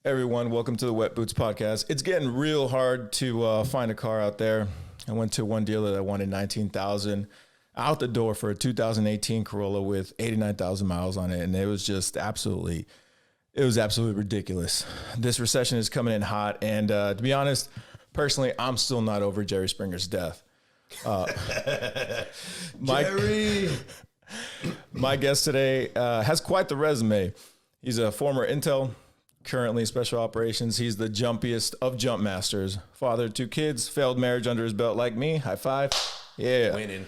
Everyone, welcome to the Wet Boots Podcast. It's getting real hard to find a car out there. I went to one dealer that wanted $19,000 out the door for a 2018 Corolla with 89,000 miles on it, and it was absolutely ridiculous. This recession is coming in hot, and to be honest, personally, I'm still not over Jerry Springer's death. My guest today has quite the resume. He's a former Intel, currently special operations. He's the jumpiest of jump masters. Father of 2 kids, failed marriage under his belt like me. High five. Yeah. Winning.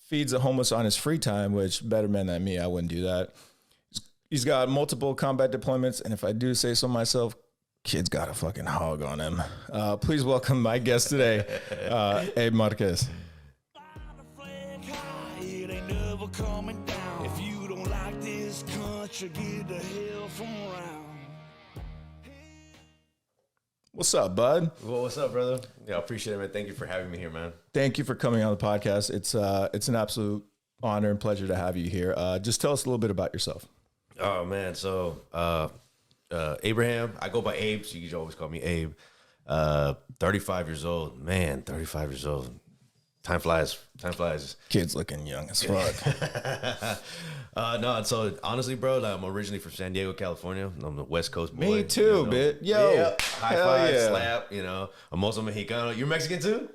Feeds the homeless on his free time, which better man than me, I wouldn't do that. He's got multiple combat deployments, and if I do say so myself, kid's got a fucking hog on him. Please welcome my guest today, Abe Marquez. If you don't like this country, get the hell from around. What's up, bud? Well, what's up, brother? Yeah, I appreciate it, man. Thank you for having me here, man. Thank you for coming on the podcast. It's an absolute honor and pleasure to have you here. Just tell us a little bit about yourself. Oh, man. So, Abraham, I go by Abe, so you can always call me Abe. 35 years old. Man, 35 years old. Time flies. Time flies. Kid's looking young as fuck. No, so honestly, bro, I'm originally from San Diego, California. I'm a West Coast boy. Me too, bit. Yo. Yeah. High Hell five, yeah. slap, I'm also Mexicano. You're Mexican too?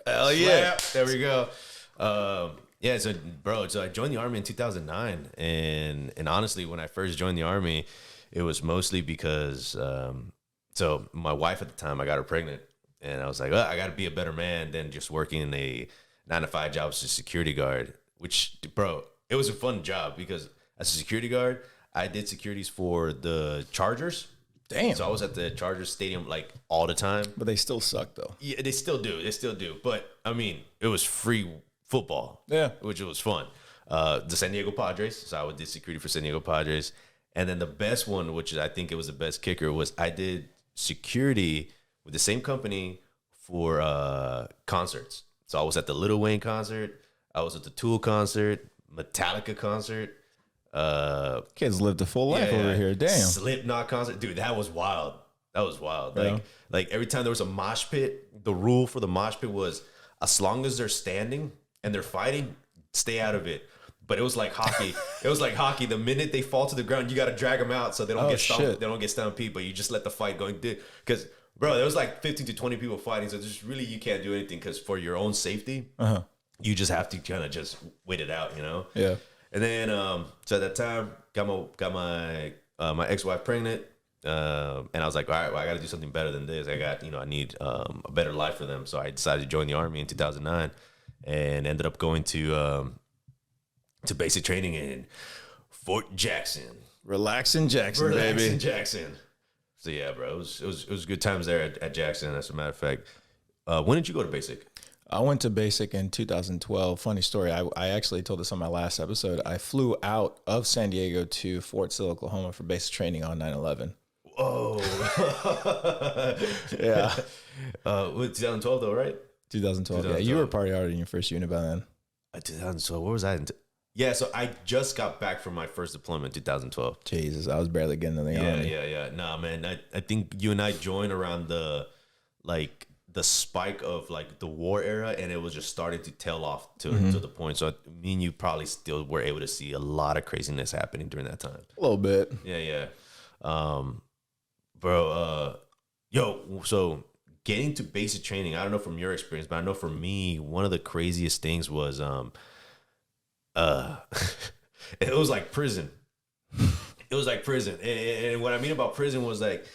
Hell yeah. There we go. Yeah, so bro, I joined the Army in 2009. And honestly, when I first joined the Army, it was mostly because, so my wife at the time, I got her pregnant. And I was like, I got to be a better man than just working in a 9-to-5 job as a security guard, which, bro, it was a fun job because as a security guard, I did securities for the Chargers. Damn. So I was at the Chargers stadium like all the time. But they still suck though. Yeah, they still do. They still do. But I mean, it was free football. Yeah. Which was fun. The San Diego Padres. So I did security for San Diego Padres. And then the best one, which I think it was the best kicker, was I did security with the same company for concerts. So I was at the Lil Wayne concert. I was at the Tool concert, Metallica concert. Kids lived a full life over here. Damn. Slipknot concert. Dude, that was wild. That was wild. Yeah. Like every time there was a mosh pit, the rule for the mosh pit was as long as they're standing and they're fighting, stay out of it. But it was like hockey. It was like hockey. The minute they fall to the ground, you got to drag them out so they don't get stomped. Shit. They don't get stampede, but you just let the fight go. Because, bro, there was like 15 to 20 people fighting. So just really, you can't do anything because for your own safety, you just have to kind of just wait it out, Yeah. And then, so at that time, got my ex-wife pregnant. And I was like, all right, well, I got to do something better than this. I need a better life for them. So I decided to join the Army in 2009 and ended up going to basic training in Fort Jackson. Relaxing Jackson, baby. Relaxing Jackson. So yeah, bro, it was good times there at Jackson. As a matter of fact, when did you go to basic? I went to basic in 2012. Funny story. I actually told this on my last episode. I flew out of San Diego to Fort Sill, Oklahoma for basic training on 9/11. Whoa. Yeah. 2012 though, right? 2012. Yeah, you were probably already in your first unit by then. 2012. Where was I? Yeah, so I just got back from my first deployment in 2012. Jesus, I was barely getting in the Army. Yeah. Nah, man, I think you and I joined around the spike of like the war era, and it was just starting to tail off to the point. So me and you probably still were able to see a lot of craziness happening during that time. A little bit. Yeah. Bro, so getting to basic training, I don't know from your experience, but I know for me, one of the craziest things was it was like prison. It was like prison. And what I mean about prison was like,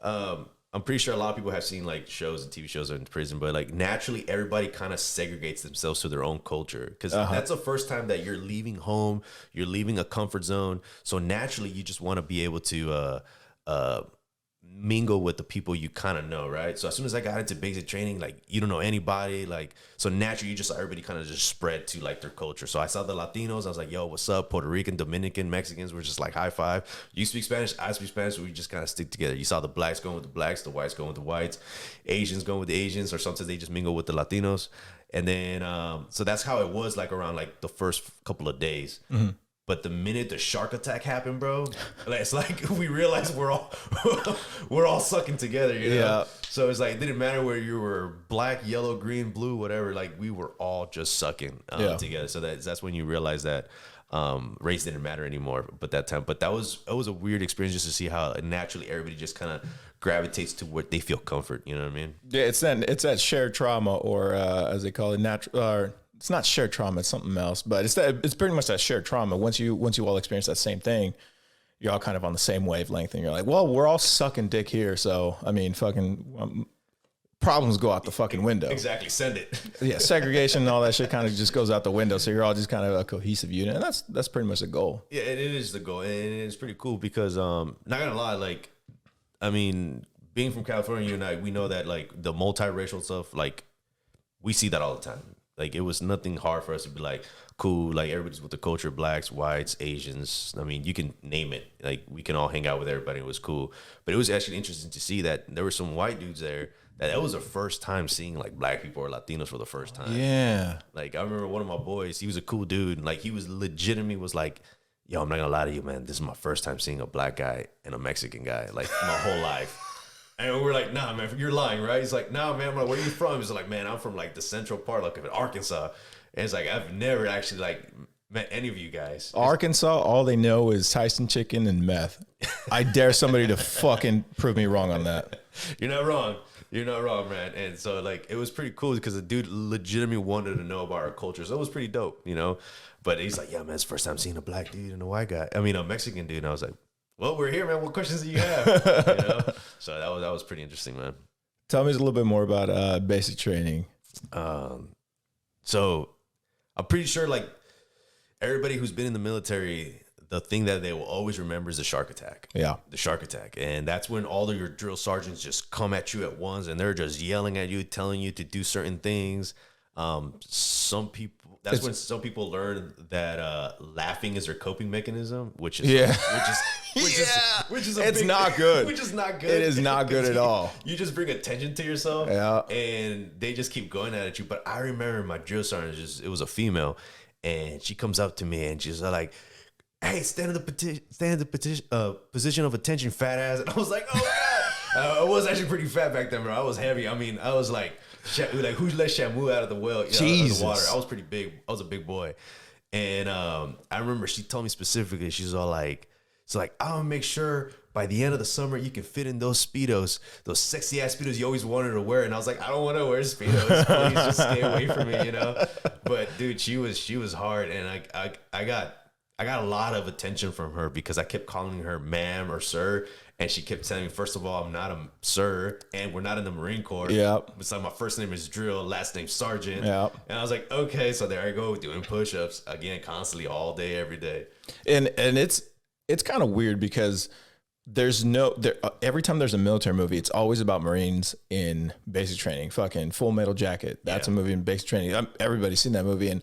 I'm pretty sure a lot of people have seen like shows and TV shows in prison, but like naturally everybody kind of segregates themselves to their own culture because that's the first time that you're leaving home, you're leaving a comfort zone. So naturally you just want to be able to mingle with the people you kind of know, right? So as soon as I got into basic training, like you don't know anybody, like so naturally you just saw everybody kind of just spread to like their culture. So I saw the Latinos, I was like, yo, what's up? Puerto Rican, Dominican, Mexicans were just like high five. You speak Spanish, I speak Spanish, so we just kind of stick together. You saw the blacks going with the blacks, the whites going with the whites, Asians going with the Asians, or sometimes they just mingle with the Latinos. And then so that's how it was like around like the first couple of days. But the minute the shark attack happened, bro, it's like we realized we're all sucking together, you know? Yeah. So it's like it didn't matter where you were black, yellow, green, blue, whatever. Like we were all just sucking together. So that's when you realize that race didn't matter anymore. But that was a weird experience just to see how naturally everybody just kind of gravitates to what they feel comfort. You know what I mean? Yeah, it's that shared trauma, or as they call it, natural. It's not shared trauma; it's something else. But it's pretty much that shared trauma. Once you all experience that same thing, you're all kind of on the same wavelength, and you're like, well, we're all sucking dick here. So I mean, fucking problems go out the fucking window. Exactly. Send it. Yeah, segregation and all that shit kind of just goes out the window. So you're all just kind of a cohesive unit, and that's pretty much the goal. Yeah, it is the goal, and it's pretty cool because not gonna lie, like, I mean, being from California, you and I, we know that like the multiracial stuff, like we see that all the time. Like it was nothing hard for us to be like, cool, like everybody's with the culture, blacks, whites, Asians. I mean, you can name it. Like we can all hang out with everybody. It was cool. But it was actually interesting to see that there were some white dudes there that was the first time seeing like black people or Latinos for the first time. Yeah. Like I remember one of my boys, he was a cool dude. Like he was legitimately was like, yo, I'm not gonna lie to you, man. This is my first time seeing a black guy and a Mexican guy, like my whole life. And we're like, nah, man, you're lying, right? He's like, nah, man. I'm like, where are you from? He's like, man, I'm from like the central part, like of Arkansas. And it's like, I've never actually like met any of you guys. Arkansas, all they know is Tyson chicken and meth. I dare somebody to fucking prove me wrong on that. You're not wrong. You're not wrong, man. And so like, it was pretty cool because the dude legitimately wanted to know about our culture. So it was pretty dope, you know? But he's like, yeah, man, it's the first time seeing a black dude and a white guy. I mean, a Mexican dude. And I was like, well, we're here, man. What questions do you have? You know? So that was pretty interesting, man. Tell me a little bit more about basic training. So I'm pretty sure like everybody who's been in the military, the thing that they will always remember is the shark attack. Yeah. The shark attack. And that's when all of your drill sergeants just come at you at once and they're just yelling at you, telling you to do certain things. Some people learn that laughing is their coping mechanism, which is it's not good. Which is not good. It is not good at all. You just bring attention to yourself, and they just keep going at you. But I remember my drill sergeant, it was a female, and she comes up to me and she's like, "Hey, stand in the position of attention, fat ass." And I was like, "Oh God!" I was actually pretty fat back then, bro. I was heavy. I mean, I was like who let Shamu out of the well? Jesus. Out of the water. I was pretty big. I was a big boy, and I remember she told me specifically. She's all like, "It's like I'm gonna make sure by the end of the summer you can fit in those Speedos, those sexy ass Speedos you always wanted to wear." And I was like, "I don't want to wear Speedos. Please just stay away from me," you know. But dude, she was hard, and I got a lot of attention from her because I kept calling her ma'am or sir. And she kept telling me, first of all, I'm not a sir, and we're not in the Marine Corps. Yeah. It's like my first name is Drill, last name Sergeant. Yeah. And I was like, okay, so there I go, doing push-ups again, constantly, all day, every day. And it's kind of weird because every time there's a military movie, it's always about Marines in basic training. Fucking Full Metal Jacket. That's a movie in basic training. Everybody's seen that movie, and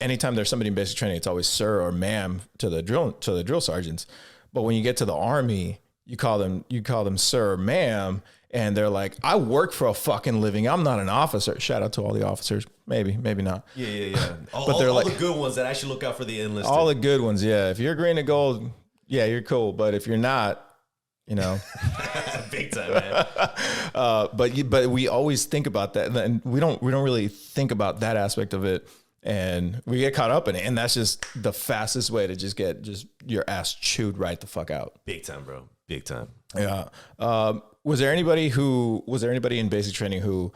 anytime there's somebody in basic training, it's always sir or ma'am to the drill sergeants. But when you get to the Army, you call them sir or ma'am, and they're like, I work for a fucking living. I'm not an officer. Shout out to all the officers. Maybe not. Yeah. But they're all the good ones that actually look out for the enlisted. All the good ones, yeah. If you're green and gold, yeah, you're cool. But if you're not, you know, big time, man. But we always think about that, and we don't really think about that aspect of it. And we get caught up in it, and that's just the fastest way to just get your ass chewed right the fuck out. Big time, bro. Big time. Yeah. Was there anybody in basic training who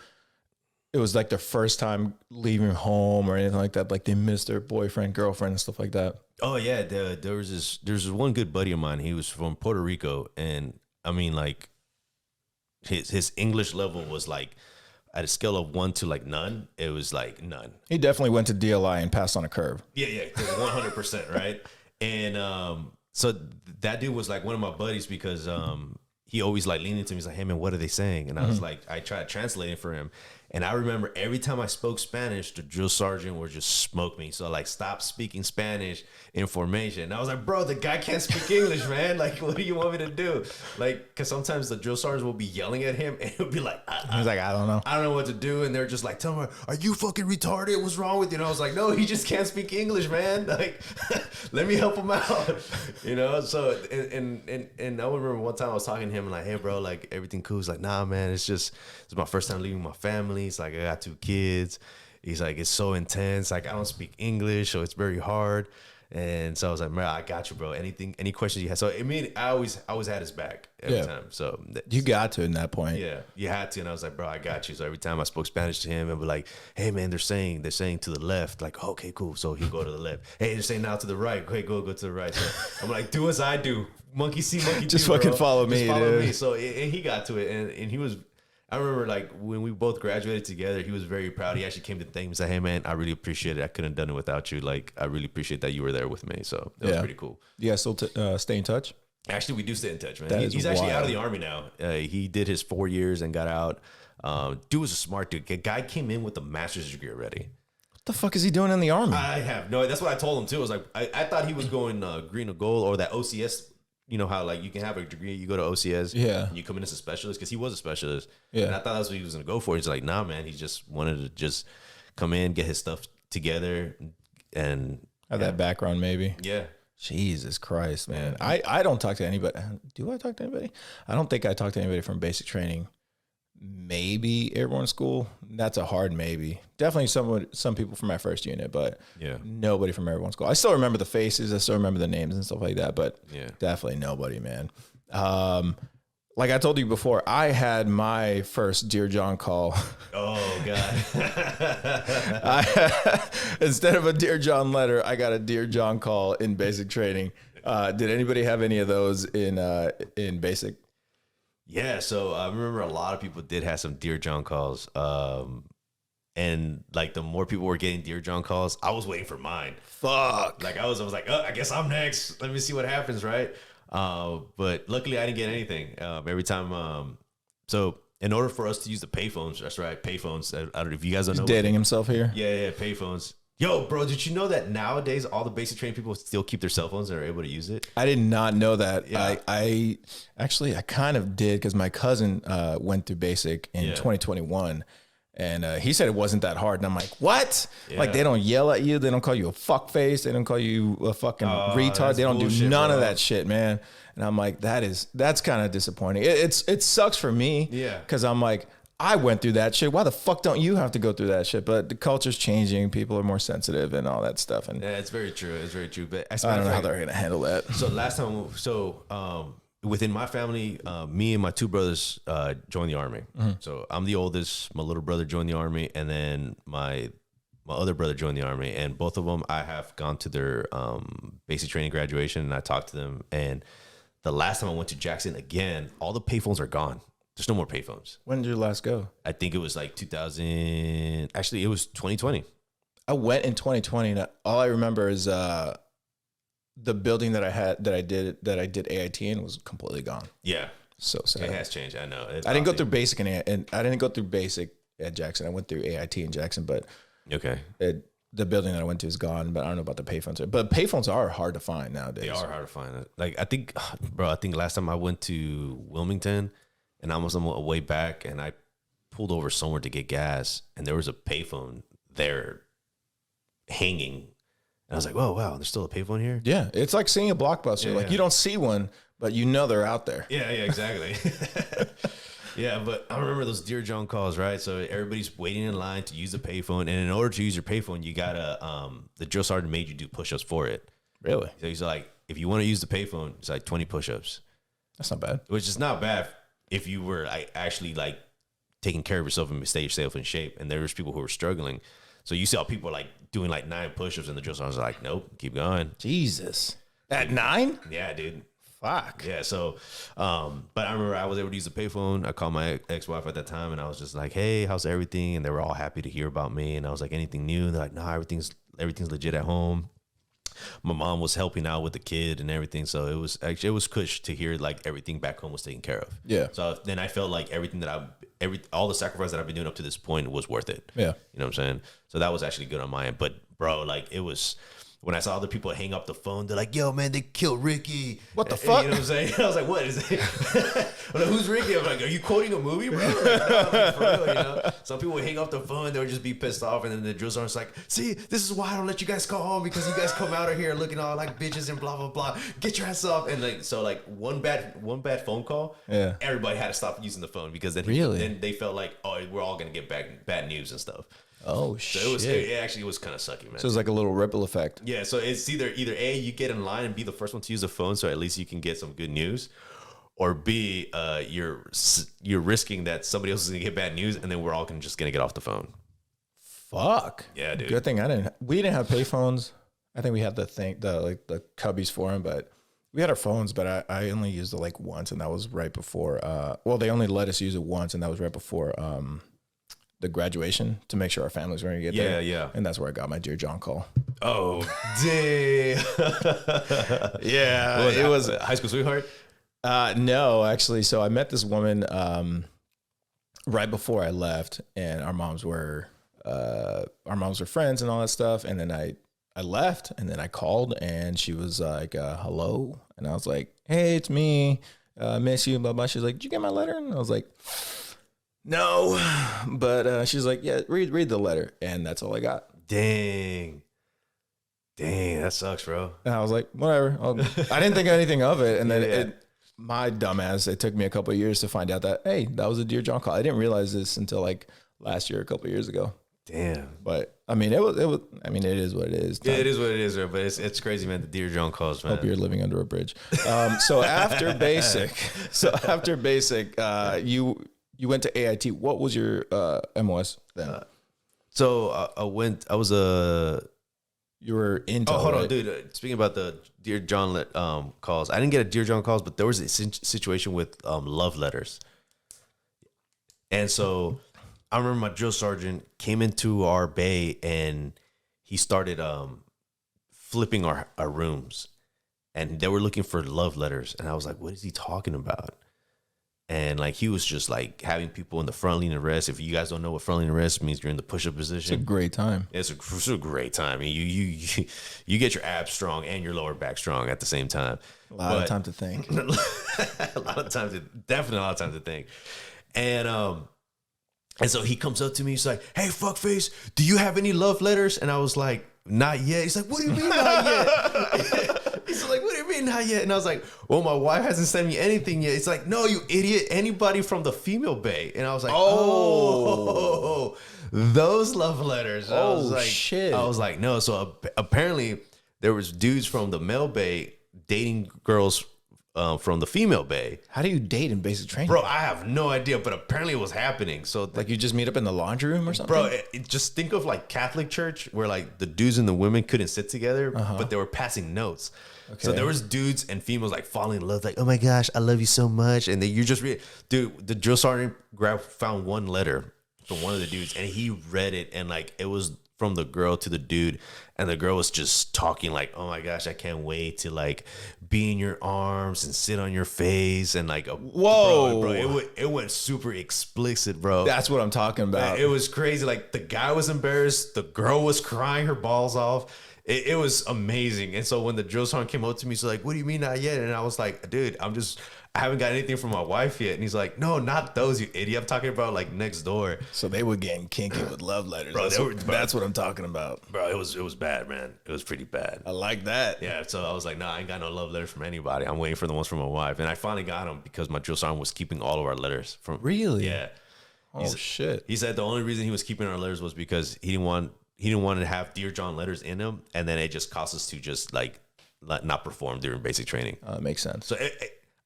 it was like their first time leaving home or anything like that? Like they missed their boyfriend, girlfriend, and stuff like that? Oh yeah. There was this one good buddy of mine. He was from Puerto Rico, and I mean, like his English level was like, at a scale of 1 to like none, it was like none. He definitely went to DLI and passed on a curve. Yeah, 100%, right? And so that dude was like one of my buddies because he always like leaned into me. He's like, hey man, what are they saying? And I was like, I tried translating for him. And I remember every time I spoke Spanish, the drill sergeant would just smoke me. So like, stop speaking Spanish in formation. And I was like, bro, the guy can't speak English, man. Like, what do you want me to do? Like, because sometimes the drill sergeant will be yelling at him and he'll be like, He's like, I don't know. I don't know what to do. And they're just like, tell me, are you fucking retarded? What's wrong with you? And I was like, no, he just can't speak English, man. Like, let me help him out. You know? So, and I remember one time I was talking to him and like, hey, bro, like, everything cool? He's like, nah, man, it's my first time leaving my family. He's like, I got 2 kids. He's like, it's so intense. Like, I don't speak English, so it's very hard. And so I was like, man, I got you, bro. Any questions you had? So I mean, I always had his back every time. So you got to in that point. Yeah, you had to. And I was like, bro, I got you. So every time I spoke Spanish to him, and be like, hey man, they're saying to the left. Like, okay, cool. So he'll go to the left. Hey, they're saying now to the right. Okay, go to the right. So I'm like, do as I do. Monkey see, monkey do. Just fucking bro. follow Just me, follow dude. me. So and he got to it, and he was. I remember like when we both graduated together, he was very proud. He actually came to thank me and said, hey man, I really appreciate it. I couldn't have done it without you. Like, I really appreciate that you were there with me. So that was pretty cool. You guys still stay in touch? Actually, we do stay in touch, man. That is He's actually out of wild. the Army now. He did his 4 years and got out. Dude was a smart dude. The guy came in with a master's degree already. What the fuck is he doing in the Army? I have no. That's what I told him too. I was like, I thought he was going green or gold or that OCS. You know how like you can have a degree, you go to OCS, and you come in as a specialist because he was a specialist. And I thought that's what he was gonna go for. He's like, nah, man. He just wanted to just come in, get his stuff together, and Have that background, maybe. Yeah. Jesus Christ, man. I don't talk to anybody. Do I talk to anybody? I don't think I talk to anybody from basic training. Maybe airborne school. That's a hard maybe. Definitely some people from my first unit, but nobody from airborne school. I still remember the faces. I still remember the names and stuff like that, but definitely nobody, man. Like I told you before, I had my first Dear John call. Oh God. Instead of a Dear John letter, I got a Dear John call in basic training. Did anybody have any of those in basic? Yeah, so I remember a lot of people did have some Dear John calls. And like the more people were getting Dear John calls, I was waiting for mine. Fuck. Like I was like, oh, I guess I'm next. Let me see what happens, right? But luckily I didn't get anything. Every time so in order for us to use the payphones, that's right, payphones. I don't know if you guys don't know. He's dating himself here. Yeah, payphones. Yo, bro, did you know that nowadays all the basic training people still keep their cell phones and are able to use it? I did not know that. Yeah. I kind of did because my cousin went through basic in 2021. And he said it wasn't that hard. And I'm like, what? Yeah. Like, they don't yell at you. They don't call you a fuck face. They don't call you a fucking retard. They don't bullshit, do none of bro. that shit, man. And I'm like, that's kind of disappointing. It sucks for me. Yeah. Because I'm like, I went through that shit. Why the fuck don't you have to go through that shit? But the culture's changing. People are more sensitive and all that stuff. And Yeah, it's very true. It's very true. But I don't know how they're going to handle that. So last time, within my family, me and my 2 brothers joined the Army. So I'm the oldest. My little brother joined the Army, and then my other brother joined the Army. And both of them, I have gone to their basic training graduation, and I talked to them. And the last time I went to Jackson again, all the payphones are gone. There's no more payphones. When did you last go? I think it was like 2000. Actually, it was 2020. I went in 2020. And all I remember is the building that I did AIT in was completely gone. Yeah, So sad. it has changed. I know. I didn't go through basic and I didn't go through basic at Jackson. I went through AIT in Jackson, but Okay. The building that I went to is gone. But I don't know about the payphones. But payphones are hard to find nowadays. They are hard to find. Like I think last time I went to Wilmington, and I was on my way back, and I pulled over somewhere to get gas, and there was a payphone there hanging. And I was like, "Oh wow, there's still a payphone here." Yeah, it's like seeing a Blockbuster. Like you don't see one, but you know they're out there. Yeah, exactly. Yeah, but I remember those Dear John calls, right? So everybody's waiting in line to use the payphone, and in order to use your payphone, you gotta the drill sergeant made you do push-ups for it. Really? So he's like, if you want to use the payphone, it's like 20 push-ups, That's not bad. which is not bad if you were actually like taking care of yourself and stay yourself in shape. And there's people who are struggling. So you see how people are like doing like 9 push-ups, and the drill sergeant's like, nope, keep going. Jesus. At 9? Yeah, dude. Fuck. Yeah, so, but I remember I was able to use the payphone. I called my ex-wife at that time, and I was just like, hey, how's everything? And they were all happy to hear about me. And I was like, anything new? And they're like, no, everything's legit at home. my mom was helping out with the kid and everything. So it was cush to hear like everything back home was taken care of. Yeah. So then I felt like everything that all the sacrifice that I've been doing up to this point was worth it. Yeah. You know what I'm saying? So that was actually good on my end. But bro, like it was, when I saw other people hang up the phone, they're like, yo, man, they killed Ricky. What the fuck? You know what I'm saying? I was like, what is it? I'm like, who's Ricky? I'm like, are you quoting a movie, bro? Like, no, like, for real, you know? Some people would hang up the phone, they would just be pissed off. And then the drill sergeant's like, see, this is why I don't let you guys go home, because you guys come out of here looking all like bitches and blah, blah, blah. Get your ass off. And like, so like one bad phone call, everybody had to stop using the phone, because then, then they felt like, oh, we're all going to get bad news and stuff. Oh shit! So it actually was kind of sucky, man. So it was like a little ripple effect. Yeah. So it's either A, you get in line and be the first one to use the phone, so at least you can get some good news, or B, you're risking that somebody else is gonna get bad news, and then we're all just gonna get off the phone. Fuck. Yeah, dude. Good thing we didn't have payphones. I think we had the cubbies for them, but we had our phones. But I only used it like once, and that was right before. Well, they only let us use it once, and that was right before. The graduation, to make sure our families were going to get there. Yeah. And that's where I got my Dear John call. Oh, damn. Yeah. Well, it was a high school sweetheart? No, actually. So I met this woman right before I left, and our moms were friends and all that stuff. And then I left, and then I called, and she was like, hello. And I was like, hey, it's me. Miss you, blah, blah. She's like, did you get my letter? And I was like, no, but she's like, yeah, read the letter, and that's all I got. Dang, that sucks, bro. And I was like, whatever. I didn't think anything of it, and then my dumbass, it took me a couple of years to find out that, hey, that was a Dear John call. I didn't realize this until like last year, a couple of years ago. Damn. But I mean, it was. I mean, it is what it is. Yeah, it is what it is, bro. But it's crazy, man. The Dear John calls, man. Hope you're living under a bridge. So after basic, you went to AIT. What was your MOS then? You were into. Oh, hold on, right? dude. Speaking about the Dear John calls, I didn't get a Dear John calls, but there was a situation with love letters. And so I remember my drill sergeant came into our bay, and he started flipping our rooms, and they were looking for love letters. And I was like, what is he talking about? And like, he was just like having people in the front lean and rest. If you guys don't know what front lean and rest means, you're in the push-up position. It's a great time. It's a great time. I mean, you get your abs strong and your lower back strong at the same time. A lot of time to think. Definitely a lot of time to think. And so he comes up to me. He's like, hey, fuckface, do you have any love letters? And I was like, not yet. He's like, what do you mean not yet? He's like, what do you mean not yet? And I was like, well, my wife hasn't sent me anything yet. It's like, no, you idiot. Anybody from the female bay. And I was like, oh, those love letters. I was like, shit. I was like, no. So apparently there was dudes from the male bay dating girls from the female bay. How do you date in basic training? Bro, I have no idea, but apparently it was happening. So like, you just meet up in the laundry room or something? Bro, just think of like Catholic church, where like the dudes and the women couldn't sit together, but they were passing notes. Okay. So there was dudes and females like falling in love, like, oh my gosh, I love you so much. And then you just read, dude, the drill sergeant found one letter from one of the dudes, and he read it, and like, it was from the girl to the dude, and the girl was just talking like, oh my gosh, I can't wait to like be in your arms and sit on your face, and like, whoa, bro, it went super explicit, bro. That's what I'm talking about. It was crazy. Like, the guy was embarrassed, the girl was crying her balls off. It was amazing. And so when the drill sergeant came up to me, he's like, what do you mean not yet? And I was like, dude, I haven't got anything from my wife yet. And he's like, no, not those, you idiot. I'm talking about like next door. So they were getting kinky with love letters. Bro, that's what I'm talking about. Bro, it was bad, man. It was pretty bad. I like that. Yeah, so I was like, nah, I ain't got no love letters from anybody. I'm waiting for the ones from my wife. And I finally got them because my drill sergeant was keeping all of our letters. Really? Yeah. Shit. He said the only reason he was keeping our letters was because he didn't want to have Dear John letters in them, and then it just caused us to just like not perform during basic training. Makes sense. So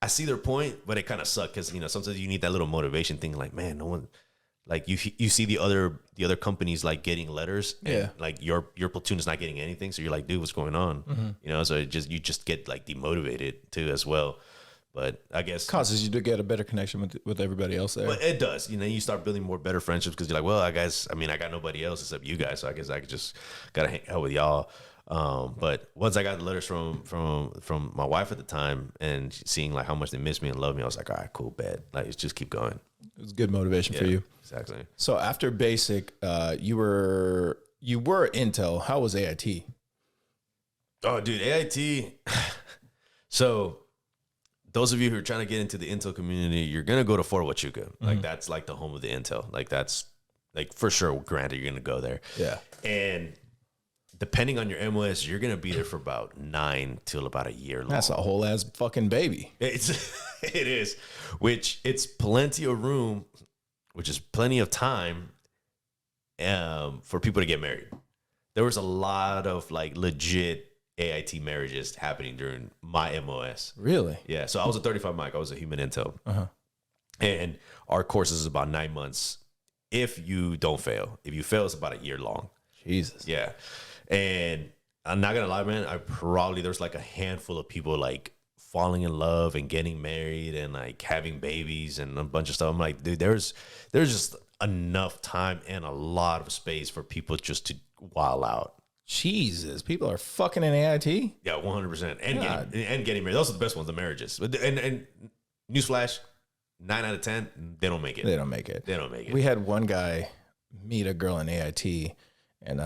I see their point, but it kind of sucked because, you know, sometimes you need that little motivation thing. Like, man, no one, like you see the other companies like getting letters, and like your platoon is not getting anything. So you're like, dude, what's going on? Mm-hmm. You know, so you just get like demotivated too as well. But I guess causes you to get a better connection with everybody else there. But it does. You know, you start building more better friendships because you're like, well, I got nobody else except you guys, so I guess I just gotta hang out with y'all. But once I got the letters from my wife at the time and seeing like how much they miss me and love me, I was like, all right, cool, bad. Like, let's just keep going. It was good motivation for you. Exactly. So after basic, you were Intel. How was AIT? Oh, dude, AIT. So those of you who are trying to get into the Intel community, you're gonna go to Fort Huachuca. Like that's like the home of the Intel. Like that's like for sure. Granted, you're gonna go there. Yeah. And depending on your MOS, you're gonna be there for about 9 till about a year long. That's a whole ass fucking baby. It is, which it's plenty of room, which is plenty of time, for people to get married. There was a lot of like legit AIT marriages happening during my MOS. Really? Yeah. So I was a 35 mic. I was a human intel, and our course is about 9 months. If you don't fail, if you fail, it's about a year long. Jesus. Yeah. And I'm not gonna lie, man. There's like a handful of people like falling in love and getting married and like having babies and a bunch of stuff. I'm like, dude, there's just enough time and a lot of space for people just to wild out. Jesus, people are fucking in AIT? Yeah, 100%. And getting married. Those are the best ones, the marriages. And newsflash, 9 out of 10, they don't make it. They don't make it. They don't make it. We had one guy meet a girl in AIT, and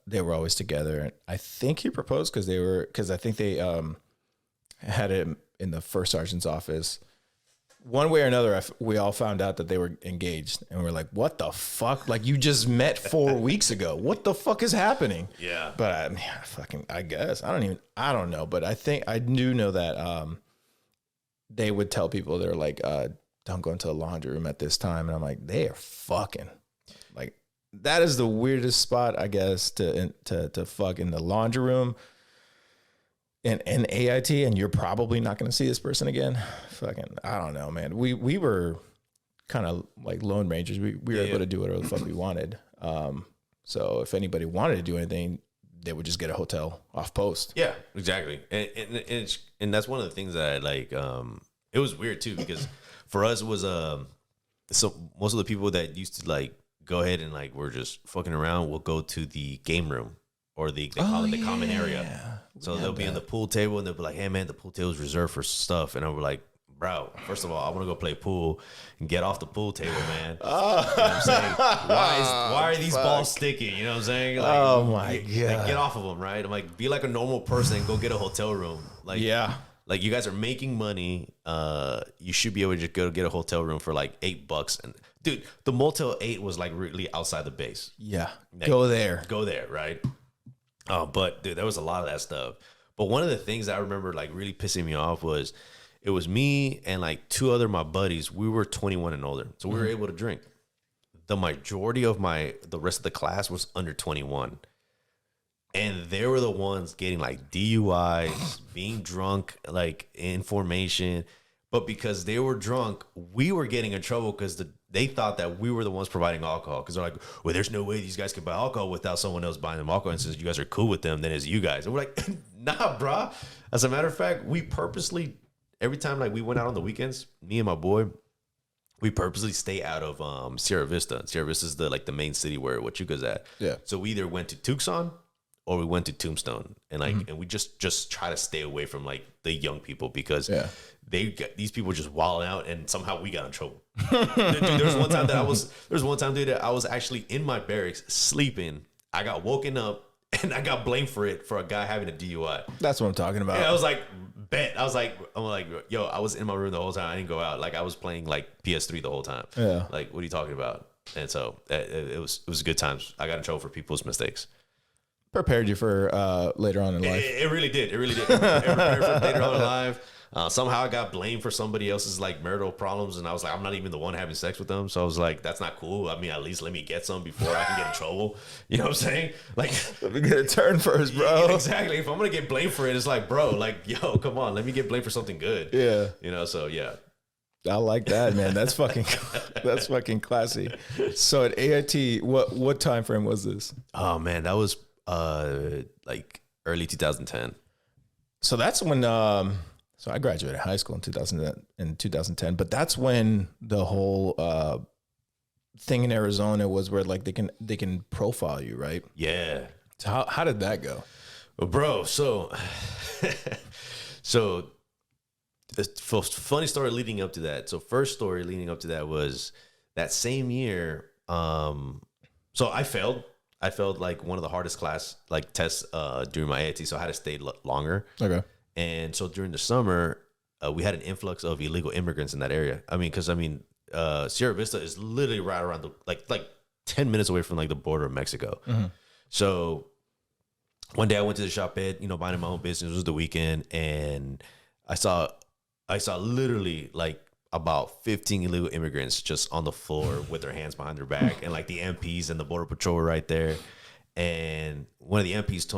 they were always together. And I think he proposed because I think they had him in the first sergeant's office. One way or another, we all found out that they were engaged, and we're like, "What the fuck? Like, you just met 4 weeks ago. What the fuck is happening?" Yeah. But I guess I don't know. But I do know that they would tell people they're like, "Don't go into the laundry room at this time," and I'm like, they are fucking. Like, that is the weirdest spot, I guess, to fuck in the laundry room. In AIT, and you're probably not going to see this person again. Fucking, I don't know, man. We were kind of like Lone Rangers. We were able to do whatever the fuck we wanted. So if anybody wanted to do anything, they would just get a hotel off post. Yeah, exactly. And that's one of the things that I like. It was weird too because for us it was so most of the people that used to like go ahead and like we're just fucking around will go to the game room or they call it the common area. So they'll be in the pool table and they'll be like, "Hey man, the pool table is reserved for stuff." And I'm like, "Bro, first of all, I want to go play pool and get off the pool table, man." You know what I'm saying? Why are these balls sticky? You know what I'm saying? Like, oh my god, like, get off of them, right? I'm like, be like a normal person and go get a hotel room. Like, yeah, like you guys are making money. You should be able to just go get a hotel room for like $8. And dude, the Motel 8 was like really outside the base. Yeah, like, go there, right? But dude, there was a lot of that stuff. But one of the things that I remember like really pissing me off was it was me and like 2 other my buddies. We were 21 and older, so we were able to drink. The majority of the rest of the class was under 21, and they were the ones getting like DUIs, being drunk, like in formation. But because they were drunk, we were getting in trouble because they thought that we were the ones providing alcohol. Because they're like, well, there's no way these guys can buy alcohol without someone else buying them alcohol. And since you guys are cool with them, then it's you guys. And we're like, nah, bro. As a matter of fact, we purposely, every time like we went out on the weekends, me and my boy, we purposely stay out of Sierra Vista. Sierra Vista is the main city where Huachuca's at. Yeah. So we either went to Tucson or we went to Tombstone, and like, and we just try to stay away from like the young people because these people just wild out, and somehow we got in trouble. Dude, there was one time dude, that I was actually in my barracks sleeping. I got woken up and I got blamed for a guy having a DUI. That's what I'm talking about. And I was like, bet. I'm like, yo, I was in my room the whole time. I didn't go out. Like I was playing like PS3 the whole time. Yeah. Like, what are you talking about? And so it was good times. I got in trouble for people's mistakes. Prepared you for later on in life. It really did. It prepared for later on in life. Somehow I got blamed for somebody else's like marital problems, and I was like, I'm not even the one having sex with them. So I was like, that's not cool. I mean, at least let me get some before I can get in trouble. You know what I'm saying? Like, let me get a turn first, bro. Yeah, exactly. If I'm gonna get blamed for it, it's like, bro, like, yo, come on, let me get blamed for something good. Yeah. You know. So yeah. I like that, man. That's fucking classy. So at AIT, what time frame was this? Oh man, that was like early 2010. So that's when so I graduated high school in 2010, but that's when the whole thing in Arizona was where like they can profile you, right? Yeah. So how did that go? Well, bro, so so the funny story leading up to that. So first story leading up to that was that same year. So I failed. I failed like one of the hardest class like tests during my AIT, so I had to stay longer. Okay. And so during the summer, we had an influx of illegal immigrants in that area. I mean, because Sierra Vista is literally right around the like 10 minutes away from like the border of Mexico. Mm-hmm. So one day I went to the shop at, minding my own business. It was the weekend, and I saw literally like about 15 illegal immigrants just on the floor with their hands behind their back, and like the MPs and the border patrol were right there. And one of the MPs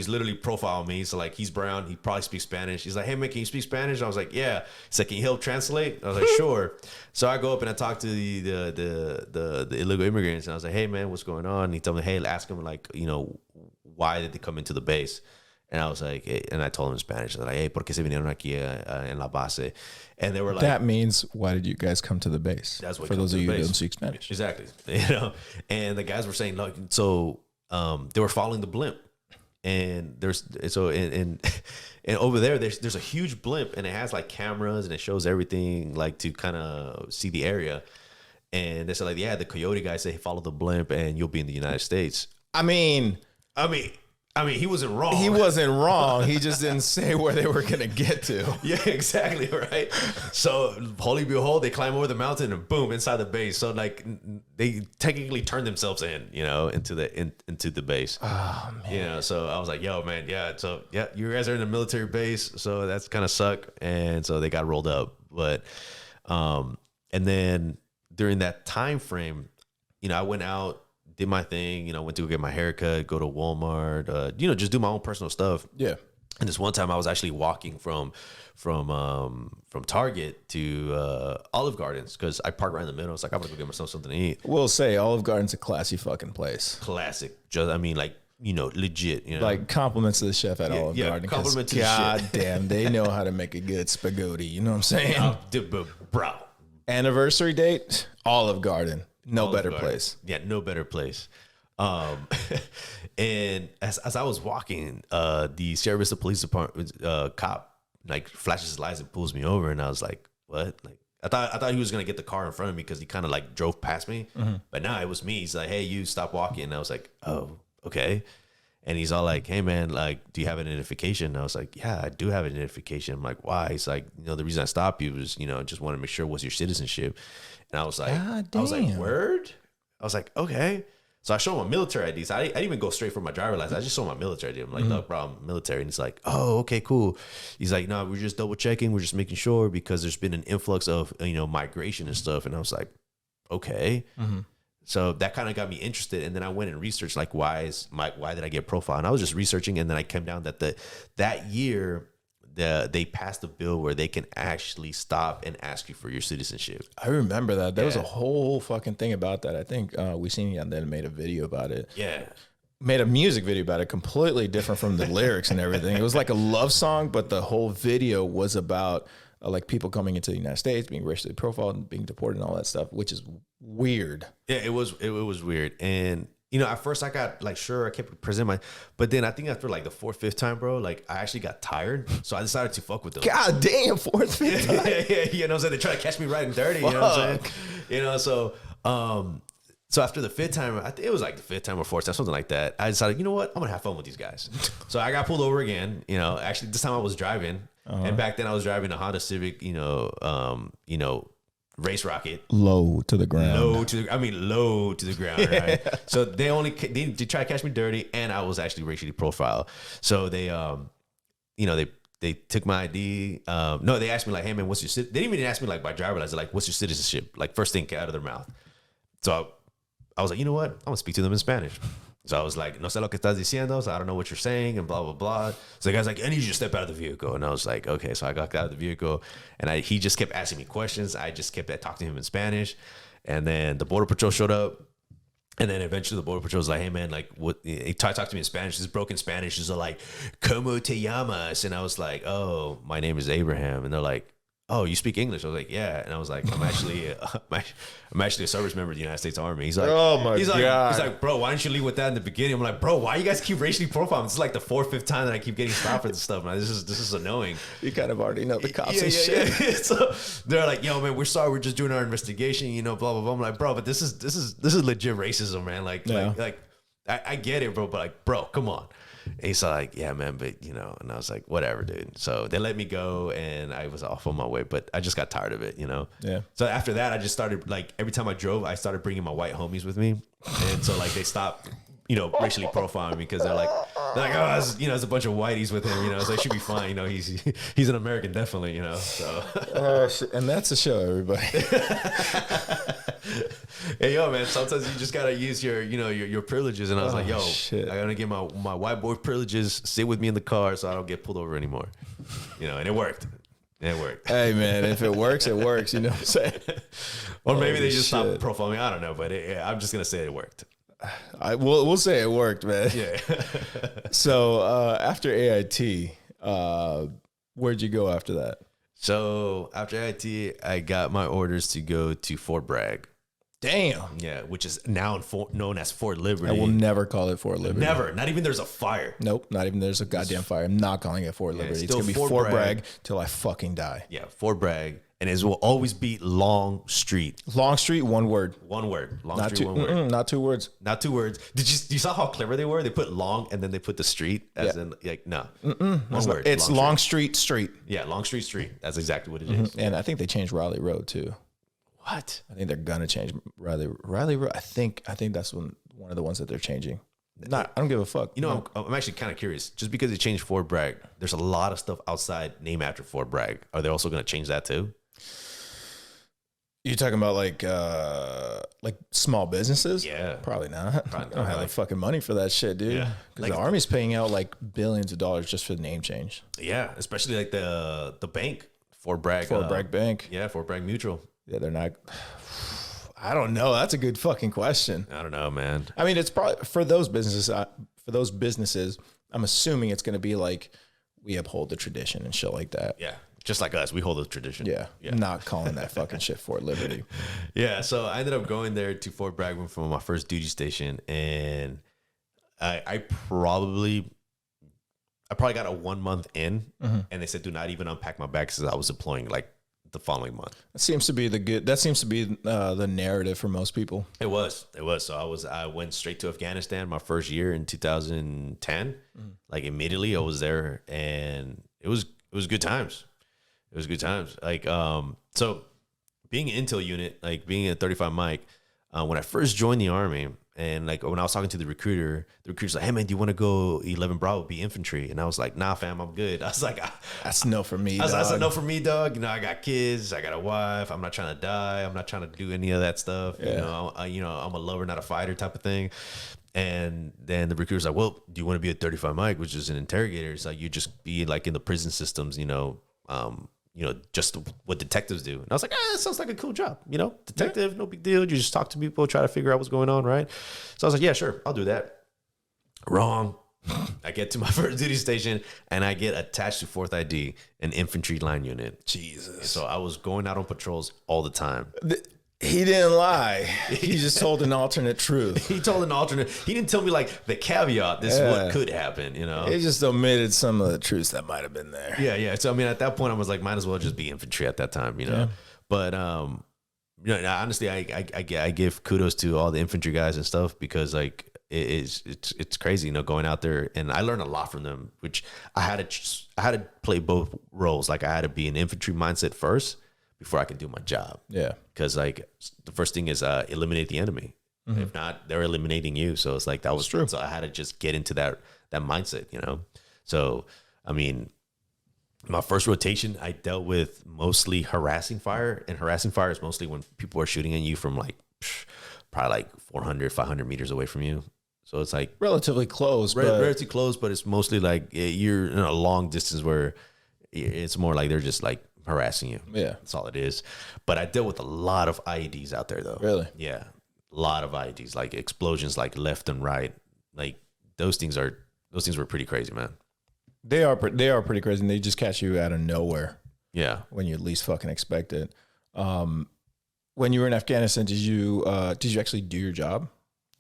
literally profiled me. So like, he's brown, he probably speaks Spanish. He's like, "Hey man, can you speak Spanish?" I was like, "Yeah." He's like, "Can you help translate?" I was like, "Sure." So I go up and I talk to the illegal immigrants, and I was like, "Hey man, what's going on?" And he told me, "Hey, ask them like, why did they come into the base?" And I was like, hey, and I told them in Spanish, I was like, "Hey, ¿por qué se vinieron aquí en la base?" And they were like, that means, why did you guys come to the base? That's what for those of you who don't speak Spanish. Exactly. And the guys were saying, look, so they were following the blimp. And there's and over there's a huge blimp, and it has like cameras, and it shows everything like to kind of see the area. And they said like, yeah, the coyote guy said, "Hey, follow the blimp and you'll be in the United States." I mean, he wasn't wrong. He wasn't wrong. He just didn't say where they were going to get to. Yeah, exactly, right? So, holy behold, they climb over the mountain and boom, inside the base. So, like, they technically turned themselves into the base. Oh, man. So I was like, yo, man, yeah. So, yeah, you guys are in a military base. So, that's kind of suck. And so, they got rolled up. But, and then during that time frame, I went out, did my thing, went to go get my haircut, go to Walmart, just do my own personal stuff. Yeah. And this one time I was actually walking from Target to Olive Gardens, because I parked right in the middle. It's like, I'm gonna go get myself something to eat. We'll say Olive Garden's a classy fucking place. Classic. Just, legit. Like, compliments to the chef at Olive Garden. Yeah, compliment to God the shit. damn, they know how to make a good spaghetti. You know what I'm saying? Bro. Anniversary date, Olive Garden. No Olive better Garden. place. Yeah, no better place. And as I was walking, the Sierra Vista Police Department cop like flashes his lights and pulls me over, and I was like, "What?" Like, I thought he was gonna get the car in front of me, because he kind of like drove past me, but no, it was me. He's like, "Hey, you stop walking," and I was like, "Oh, okay." And he's all like, "Hey man, like, do you have an identification?" And I was like, "Yeah, I do have an identification." I'm like, "Why?" He's like, the reason I stopped you was, just wanted to make sure what's your citizenship. And I was like, word? I was like, okay. So I showed him my military IDs. I didn't even go straight for my driver's license. I just showed my military ID. I'm like, "No problem, military." And he's like, "Oh, okay, cool." He's like, "No, we're just double checking. We're just making sure, because there's been an influx of, migration and stuff." And I was like, okay. Mm-hmm. So that kind of got me interested. And then I went and researched, like, why did I get profiled? And I was just researching. And then I came down that that year, they passed a bill where they can actually stop and ask you for your citizenship. I remember that. There was a whole fucking thing about that. I think we seen you and then made a video about it. Yeah. Made a music video about it, completely different from the lyrics and everything. It was like a love song, but the whole video was about like people coming into the United States, being racially profiled and being deported and all that stuff, which is weird. Yeah, it was weird. And at first I got like, sure, I kept presenting but then I think after like the 4th, 5th time, bro, like I actually got tired. So I decided to fuck with them. God damn, 4th, 5th time. So they try to catch me right and dirty. You know what I'm saying? So after the 5th time, I think it was like the 5th time or 4th time, something like that, I decided, you know what? I'm going to have fun with these guys. So I got pulled over again. Actually this time I was driving. And back then I was driving a Honda Civic, race rocket, low to the ground, low to the ground, right? So they try to catch me dirty, and I was actually racially profiled. So they they took my ID. No, they asked me like, "Hey man, what's your?" They didn't even ask me like my driver's license, like, "What's your citizenship?" Like, first thing out of their mouth. So I was like, you know what? I'm gonna speak to them in Spanish. So I was like, "No sé lo que estás diciendo." So I don't know what you're saying, and blah blah blah. So the guy's like, "I need you to step out of the vehicle," and I was like, "Okay." So I got out of the vehicle, and he just kept asking me questions. I just kept talking to him in Spanish, and then the border patrol showed up, and then eventually the border patrol was like, "Hey man, like, what?" He tried to talk to me in Spanish. This broken Spanish is like, "Como te llamas?" And I was like, "Oh, my name is Abraham," and they're like, oh, you speak English? I was like, yeah. And I was like, I'm actually a service member of the United States Army. He's like, oh my God. He's like, bro, why didn't you leave with that in the beginning? I'm like, bro, why you guys keep racially profiling? This is like the 4th, 5th time that I keep getting stopped for this stuff, man. This is annoying. You kind of already know the cops and shit. So they're like, yo, man, we're sorry, we're just doing our investigation, blah blah blah. I'm like, bro, but this is legit racism, man. Like I get it, bro, but like, bro, come on. And he's like, yeah, man, but and I was like, whatever, dude. So they let me go and I was off on my way, but I just got tired of it, Yeah. So after that, I just started, like, every time I drove, I started bringing my white homies with me. And so, like, they stopped, racially profiling me because they're like, oh, it's a bunch of whiteys with him, so it should be fine. He's an American, definitely, so. And that's the show, everybody. Hey, yo, man, sometimes you just gotta use your privileges. And I was like, yo, shit. I gotta get my white boy privileges, sit with me in the car so I don't get pulled over anymore. And it worked. Hey, man, if it works, it works. You know what I'm saying? Or maybe they just stopped profiling. I don't know, but I'm just gonna say it worked. We'll say it worked, man. Yeah. So after AIT, where'd you go after that? So after AIT, I got my orders to go to Fort Bragg. Damn. Yeah, which is now known as Fort Liberty. I will never call it Fort Liberty. Never. Not even there's a fire. Nope. Not even there's a goddamn fire. I'm not calling it Fort Liberty. It's going to be Fort Bragg till I fucking die. Yeah, Fort Bragg. And it will always be Long Street. Long Street, one word. One word. Long Not Street, two, one word. Not 2 words. Not 2 words. You saw how clever they were? They put long and then they put the street as in, like, no. One word. It's Long Street. Yeah, Long Street. That's exactly what it is. And I think they changed Raleigh Road too. What? I think they're gonna change Raleigh Road. I think that's one of the ones that they're changing. I don't give a fuck. I'm actually kind of curious. Just because they changed Fort Bragg, there's a lot of stuff outside named after Fort Bragg. Are they also going to change that too? You talking about like small businesses? Yeah, probably not. I don't have the fucking money for that shit, dude. Yeah, because the Army's paying out like billions of dollars just for the name change. Yeah, especially like the bank, Fort Bragg Bank. Yeah, Fort Bragg Mutual. Yeah, they're not. I don't know. That's a good fucking question. I don't know, man. I mean, it's probably for those businesses. I'm assuming it's going to be like we uphold the tradition and shit like that. Yeah, just like us, we hold the tradition. Yeah. Not calling that fucking shit Fort Liberty. Yeah, so I ended up going there to Fort Bragg from my first duty station, and I probably got a 1 month in, and they said do not even unpack my bags because I was deploying like the following month. That seems to be the narrative for most people. It was. So I went straight to Afghanistan my first year in 2010. Like immediately I was there, and it was good times. It was good times. Like so being an intel unit, like being a 35 Mike, when I first joined the Army, and like when I was talking to the recruiter's like, hey man, do you want to go 11 Bravo, be infantry? And I was like, nah fam, I'm good. I was like, that's no for me. I said, no for me, dog. I got kids, I got a wife. I'm not trying to die. I'm not trying to do any of that stuff. Yeah. I'm a lover, not a fighter type of thing. And then the recruiter's like, well, do you want to be a 35 Mike, which is an interrogator? It's like you just be like in the prison systems, just what detectives do. And I was like, that sounds like a cool job. Detective, no big deal. You just talk to people, try to figure out what's going on, right? So I was like, yeah, sure, I'll do that. Wrong. I get to my first duty station, and I get attached to 4th ID, an infantry line unit. Jesus. So I was going out on patrols all the time. He didn't lie. He just told an alternate truth. He told an alternate. He didn't tell me like the caveat. This is what could happen. He just omitted some of the truths that might have been there. Yeah. So I mean, at that point, I was like, might as well just be infantry at that time. Yeah. But honestly, I give kudos to all the infantry guys and stuff because like it's crazy. Going out there, and I learned a lot from them. Which I had to play both roles. Like I had to be an infantry mindset first before I can do my job. Yeah. Because like the first thing is eliminate the enemy. If not, they're eliminating you. So it's like that was true. So I had to just get into that mindset, So I mean, my first rotation, I dealt with mostly harassing fire, and harassing fire is mostly when people are shooting at you from like probably like 400, 500 meters away from you. So it's like relatively close, relatively close, but it's mostly like you're in a long distance where it's more like they're just like harassing you. Yeah, that's all it is. But I dealt with a lot of IEDs out there, though. Really? Yeah, a lot of IEDs, like explosions, like left and right. Like those things were pretty crazy, man. They are pretty crazy, and they just catch you out of nowhere. Yeah. when you least fucking expect it. When you were in Afghanistan, did you actually do your job?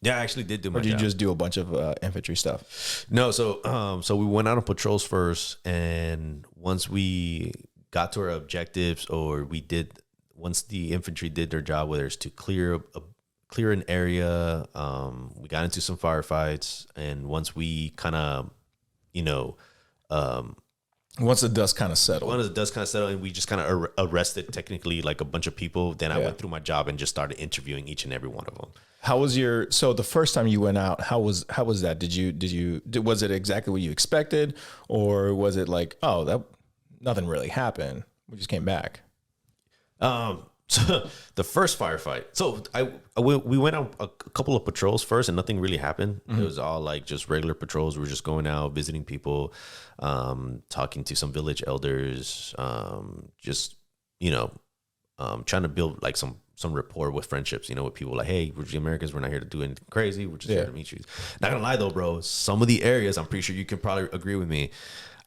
Yeah, I actually did do my Or did you job. just do a bunch of infantry stuff? No, so we went out on patrols first, and once we got to our objectives, once the infantry did their job, whether it's to clear an area, we got into some firefights, and once we kind of, Once the dust kind of settled. Once the dust kind of settled, and we just kind of arrested technically like a bunch of people, then I went through my job and just started interviewing each and every one of them. How was so the first time you went out, how was that? Was it exactly what you expected, or was it like, oh, that nothing really happened, we just came back? So the first firefight. So we went on a couple of patrols first, and nothing really happened. It was all like just regular patrols. We were just going out, visiting people, talking to some village elders, just trying to build like some rapport with friendships. With people like, hey, we're the Americans. We're not here to do anything crazy. We're just here to meet you. Not gonna lie though, bro. Some of the areas, I'm pretty sure you can probably agree with me,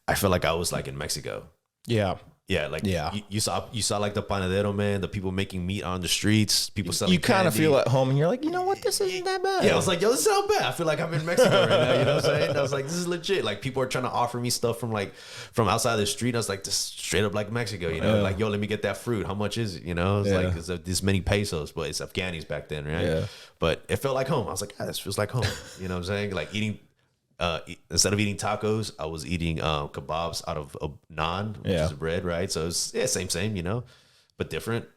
I felt like I was like in Mexico. Yeah. Yeah, like you saw like the panadero man, the people making meat on the streets, people selling. You kind of feel at home, and you're like, you know what, this isn't that bad. Yeah, I was like, yo, this is not bad. I feel like I'm in Mexico right now. You know what I'm saying? I was like, this is legit. Like people are trying to offer me stuff from outside the street. I was like, this straight up like Mexico. Like, yo, let me get that fruit. How much is it? It's like it's this many pesos, but it's Afghanis back then, right? Yeah. But it felt like home. I was like, this feels like home. You know what I'm saying? Like eating. Instead of eating tacos, I was eating kebabs out of naan, which is bread, right? So it's same, but different.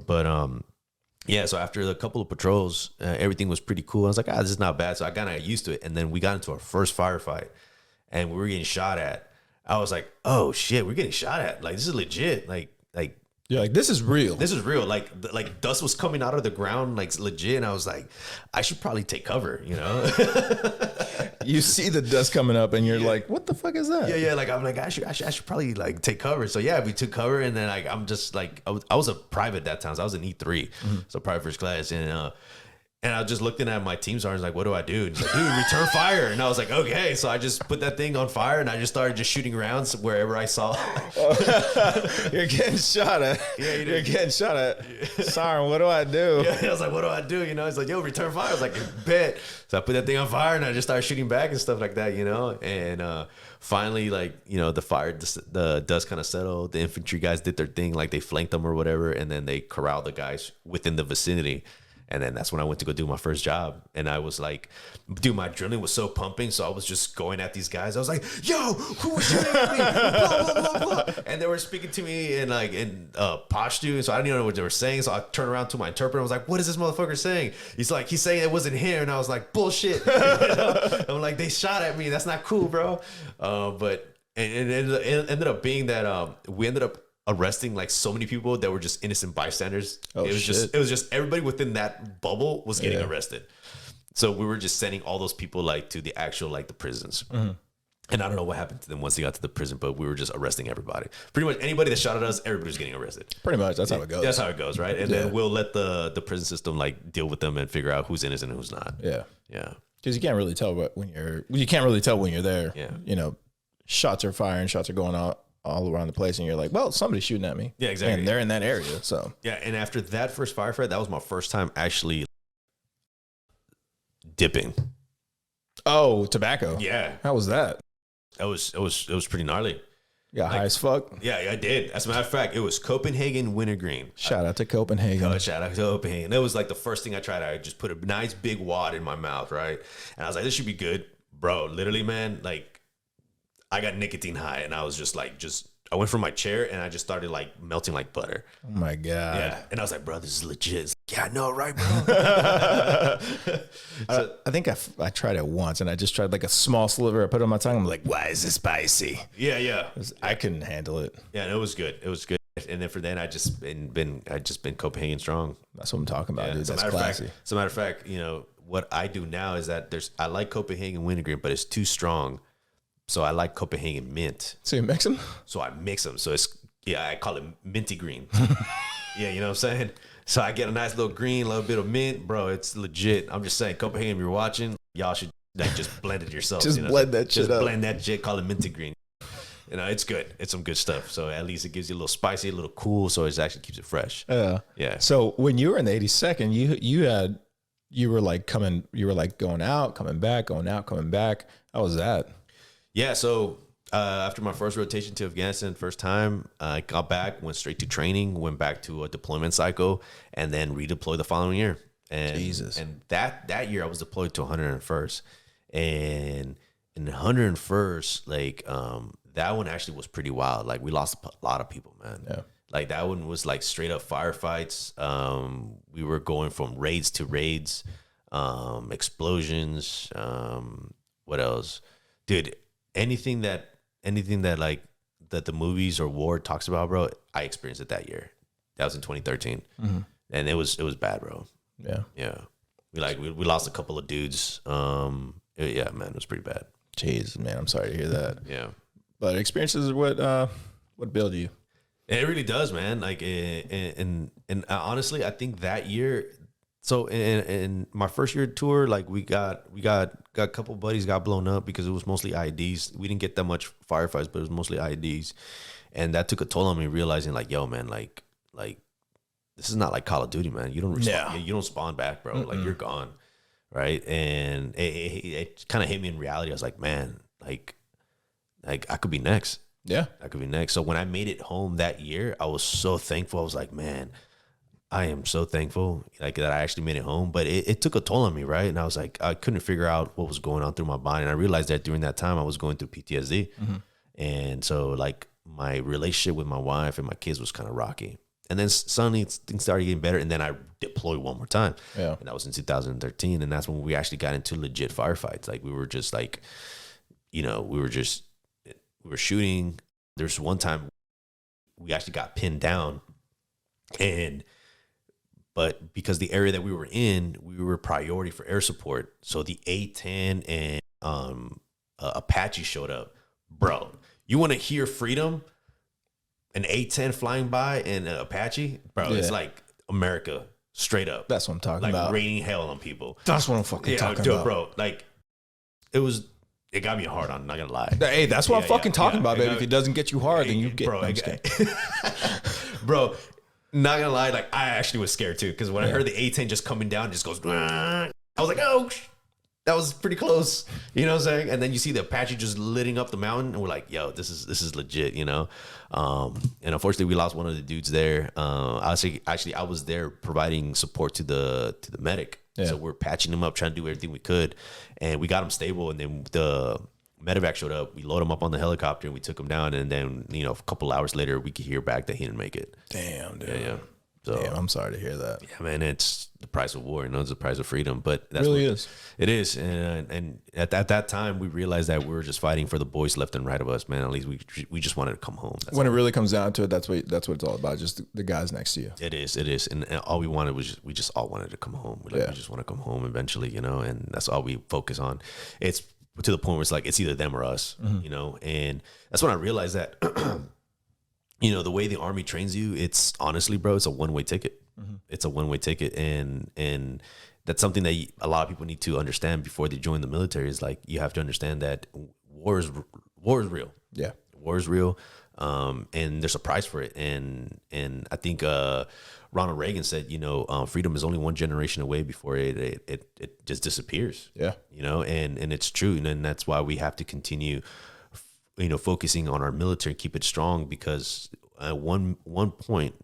But so after a couple of patrols, everything was pretty cool. I was like, this is not bad. So I got used to it. And then we got into our first firefight, and we were getting shot at. I was like, oh shit, we're getting shot at. Like this is legit. Like. You're like, this is real. This is real. Like dust was coming out of the ground, like legit. And I was like, I should probably take cover, You see the dust coming up, and you're like, what the fuck is that? Yeah. Like I'm like, I should probably like take cover. So we took cover, and then like I'm just like, I was a private that time, so I was in E3, so private first class, and I was just looking at my team sergeant, like, what do I do? And he's like, dude, return fire. And I was like, okay. So I just put that thing on fire, and I just started just shooting rounds wherever I saw. You're getting shot at. Yeah, you're getting shot at. Siren, what do I do? Yeah, I was like, what do I do? He's like, yo, return fire. I was like, bet. So I put that thing on fire, and I just started shooting back and stuff like that, And finally, like, the dust kind of settled. The infantry guys did their thing, like they flanked them or whatever, and then they corralled the guys within the vicinity. And then that's when I went to go do my first job. And I was like, dude, my adrenaline was so pumping. So I was just going at these guys. I was like, yo, who was shooting at me? Blah, blah, blah, blah. And they were speaking to me in Pashto. So I didn't even know what they were saying. So I turned around to my interpreter. I was like, what is this motherfucker saying? He's saying it wasn't him. And I was like, bullshit. I'm like, they shot at me. That's not cool, bro. But it ended up being that we ended up arresting like so many people that were just innocent bystanders. It was just everybody within that bubble was getting arrested. So we were just sending all those people like to the actual like the prisons. And I don't know what happened to them once they got to the prison, but we were just arresting everybody. Pretty much anybody that shot at us, everybody was getting arrested. Pretty much, that's how it goes. That's how it goes, right? And then we'll let the prison system like deal with them and figure out who's innocent and who's not. Yeah. Because you can't really tell when you're there. Yeah. Shots are firing, shots are going out all around the place, and you're like, well, somebody's shooting at me. Yeah, exactly. And they're in that area, so. Yeah, and after that first firefight, that was my first time actually dipping. Oh, tobacco. Yeah. How was that? It was pretty gnarly. Yeah, high as fuck. Yeah, I did. As a matter of fact, it was Copenhagen wintergreen. Shout out to Copenhagen. Oh, shout out to Copenhagen. That was like the first thing I tried. I just put a nice big wad in my mouth, right? And I was like, this should be good. Bro, literally, man, like, I got nicotine high, and I was just like, I went from my chair, and I just started like melting like butter. Oh my God. Yeah. And I was like, bro, this is legit. Yeah, I know, right, bro? I think I tried it once, and I just tried like a small sliver. I put it on my tongue. I'm like, why is this spicy? Yeah. I couldn't handle it. Yeah, and it was good. And then for then, I just been Copenhagen strong. That's what I'm talking about, dude. That's classy. As a matter of fact, what I do now is that I like Copenhagen wintergreen, but it's too strong. So I like Copenhagen mint. So you mix them? So I mix them. So I call it minty green. Yeah, you know what I'm saying? So I get a nice little green, a little bit of mint. Bro, it's legit. I'm just saying, Copenhagen, if you're watching, y'all should like just blend it yourself. Just blend that shit up. Just blend that shit, call it minty green. You know, it's good. It's some good stuff. So at least it gives you a little spicy, a little cool. So it actually keeps it fresh. Yeah. So when you were in the 82nd, you were like going out, coming back, going out, coming back. How was that? Yeah. So after my first rotation to Afghanistan, first time, I got back, went straight to training, went back to a deployment cycle, and then redeployed the following year. And Jesus. And that year I was deployed to 101st, and in the 101st, like that one actually was pretty wild. Like we lost a lot of people, man. Yeah. Like that one was like straight up firefights. We were going from raids to raids, explosions. What else, dude? Anything that like that the movies or war talks about, bro, I experienced it that year. That was in 2013, and it was bad, bro. Yeah. We lost a couple of dudes. Yeah, man, it was pretty bad. Jeez, man, I'm sorry to hear that. Yeah, but experiences is what build you. It really does, man. Like, and honestly, I think that year. So in my first year tour, like we got a couple buddies got blown up because it was mostly IEDs. We didn't get that much firefights, but it was mostly IEDs, and that took a toll on me. Realizing like, yo, man, like this is not like Call of Duty, man. You don't respond, you don't spawn back, bro. Like you're gone, right? And it kind of hit me in reality. I was like, man, like I could be next. Yeah, I could be next. So when I made it home that year, I was so thankful. I was like, man, I am so thankful like that I actually made it home. But it took a toll on me, right? And I was like, I couldn't figure out what was going on through my body. And I realized that during that time I was going through PTSD. And so like my relationship with my wife and my kids was kind of rocky. And then suddenly things started getting better. And then I deployed one more time. Yeah. And that was in 2013. And that's when we actually got into legit firefights. Like we were just like, you know, we were shooting. There's one time we actually got pinned down, but because the area that we were in, we were priority for air support. So the A-10 and Apache showed up. Bro, you want to hear freedom? An A-10 flying by and an Apache? Bro, it's like America, straight up. That's what I'm talking about. Like raining hell on people. That's what I'm fucking talking about. Bro, like it got me hard on, not gonna lie. Hey, that's what I'm fucking talking about, baby. If it doesn't get you hard, then you get... Bro, not gonna lie, like I actually was scared too, because when I heard the A-10 just coming down, just goes, I was like, oh, that was pretty close. You know what I'm saying? And then you see the Apache just lighting up the mountain, and we're like, yo, this is legit, you know? And unfortunately, we lost one of the dudes there. I was there providing support to the medic. Yeah. So we're patching him up, trying to do everything we could, and we got him stable. And then the medevac showed up. We loaded him up on the helicopter and we took him down. And then, you know, a couple hours later, we could hear back that he didn't make it. Damn, dude. Yeah. So, damn, I'm sorry to hear that. Yeah, man, it's the price of war. You know, it's the price of freedom. But that's really is. It is. And at that time, we realized that we were just fighting for the boys left and right of us, man. At least we just wanted to come home. That's when it really comes down to it, that's what it's all about. Just the guys next to you. It is. And all we wanted was we just all wanted to come home. We just want to come home eventually, you know. And that's all we focus on. It's to the point where it's like it's either them or us, you know. And that's when I realized that. You know, the way the Army trains you, it's honestly, bro, it's a one-way ticket. It's a one-way ticket. And that's something that a lot of people need to understand before they join the military is like, you have to understand that war is real. Yeah. War is real. And there's a price for it. And I think Ronald Reagan said, you know, freedom is only one generation away before it just disappears. Yeah. You know, and it's true. And that's why we have to continue, you know, focusing on our military, keep it strong, because at one point,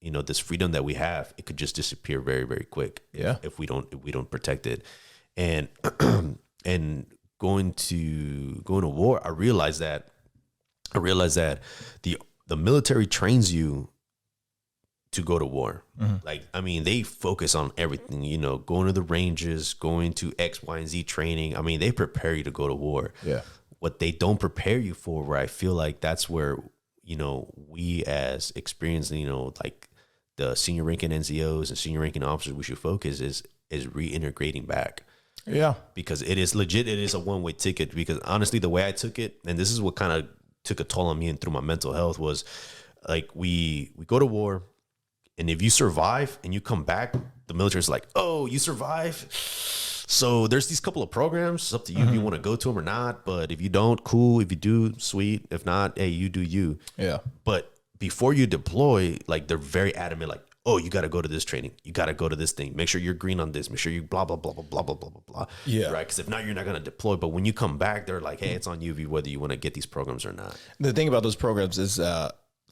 you know, this freedom that we have, it could just disappear very, very quick. Yeah. If we don't protect it. And and going to war, I realized that the military trains you to go to war. Like, I mean, they focus on everything, you know, going to the ranges, going to X, Y, and Z training. I mean, they prepare you to go to war. Yeah. What they don't prepare you for, where I feel like that's where, you know, we as experienced, you know, like the senior ranking NCOs and senior ranking officers, we should focus is reintegrating back. Yeah. Because it is legit. It is a one-way ticket, because honestly, the way I took it, and this is what kind of took a toll on me and through my mental health, was like, we go to war, and if you survive and you come back, the military's like, oh, you survive? So there's these couple of programs. It's up to you if you want to go to them or not. But if you don't, cool. If you do, sweet. If not, hey, you do you. Yeah. But before you deploy, like they're very adamant, like, oh, you got to go to this training. You got to go to this thing. Make sure you're green on this. Make sure you blah, blah, blah, blah, blah, blah, blah, blah, blah. Yeah. Right. Because if not, you're not going to deploy. But when you come back, they're like, hey, it's on you whether you want to get these programs or not. The thing about those programs is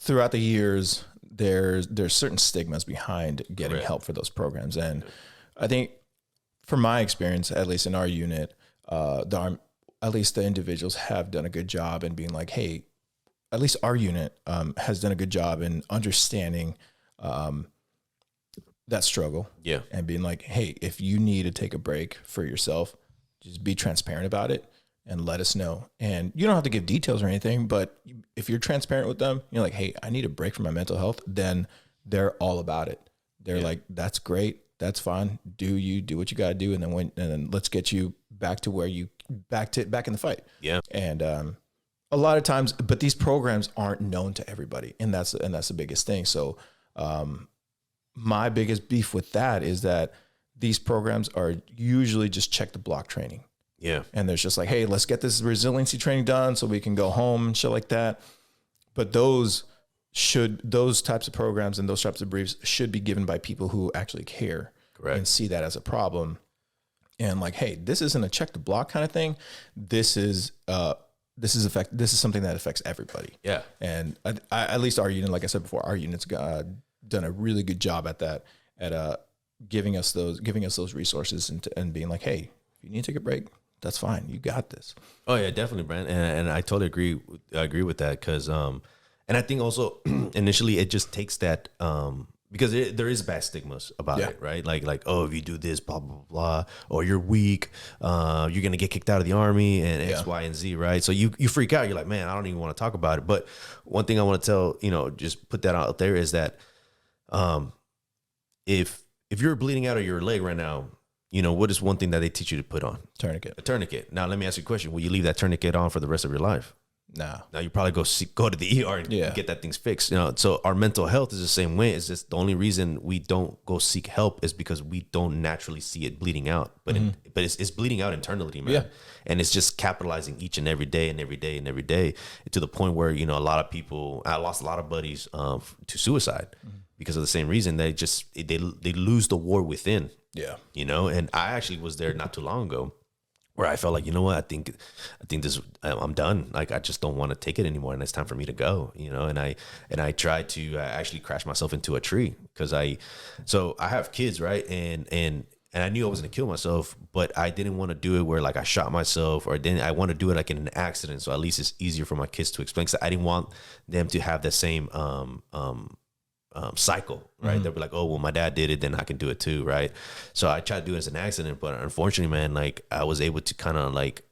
throughout the years, there's certain stigmas behind getting help for those programs. And I think from my experience, at least in our unit, at least the individuals have done a good job in being like, hey, at least our unit has done a good job in understanding that struggle. Yeah. And being like, hey, if you need to take a break for yourself, just be transparent about it and let us know. And you don't have to give details or anything, but if you're transparent with them, you're like, hey, I need a break from my mental health, then they're all about it. They're like, that's great. That's fine. Do what you got to do. And then let's get you back to where you back in the fight. Yeah. And a lot of times, but these programs aren't known to everybody. And that's the biggest thing. So my biggest beef with that is that these programs are usually just check the block training. Yeah. And there's just like, hey, let's get this resiliency training done so we can go home and shit like that. But those types of programs and those types of briefs should be given by people who actually care. Correct. And see that as a problem. And like, hey, this isn't a check the block kind of thing. This is something that affects everybody. Yeah. And at least our unit, like I said before, our unit's done a really good job at that, at giving us those resources and being like, hey, if you need to take a break, that's fine. You got this. Oh yeah, definitely, Brent. And I totally agree. I agree with that because, and I think also initially it just takes that, because there is bad stigmas about it, right? Like, oh, if you do this, blah, blah, blah, or you're weak, you're going to get kicked out of the army and X, Y, and Z, right? So you freak out. You're like, man, I don't even want to talk about it. But one thing I want to tell, just put that out there is that if you're bleeding out of your leg right now, what is one thing that they teach you to put on? Tourniquet. A tourniquet. Now, let me ask you a question. Will you leave that tourniquet on for the rest of your life? No. Now you probably go to the ER and get that thing fixed. So our mental health is the same way. It's just the only reason we don't go seek help is because we don't naturally see it bleeding out. But it's bleeding out internally, man. Yeah. And it's just capitalizing each and every day and every day and every day to the point where a lot of people. I lost a lot of buddies to suicide because of the same reason. They lose the war within. Yeah. And I actually was there not too long ago, where I felt like, what, I think this, I'm done. Like, I just don't want to take it anymore. And it's time for me to go, and I tried to actually crash myself into a tree because I have kids. Right. And I knew I was going to kill myself, but I didn't want to do it where like I shot myself, or I want to do it like in an accident. So at least it's easier for my kids to explain. So I didn't want them to have the same, cycle, right? They'll be like, oh, well, my dad did it, then I can do it too, right? So I tried to do it as an accident, but unfortunately, man, like I was able to kind of like,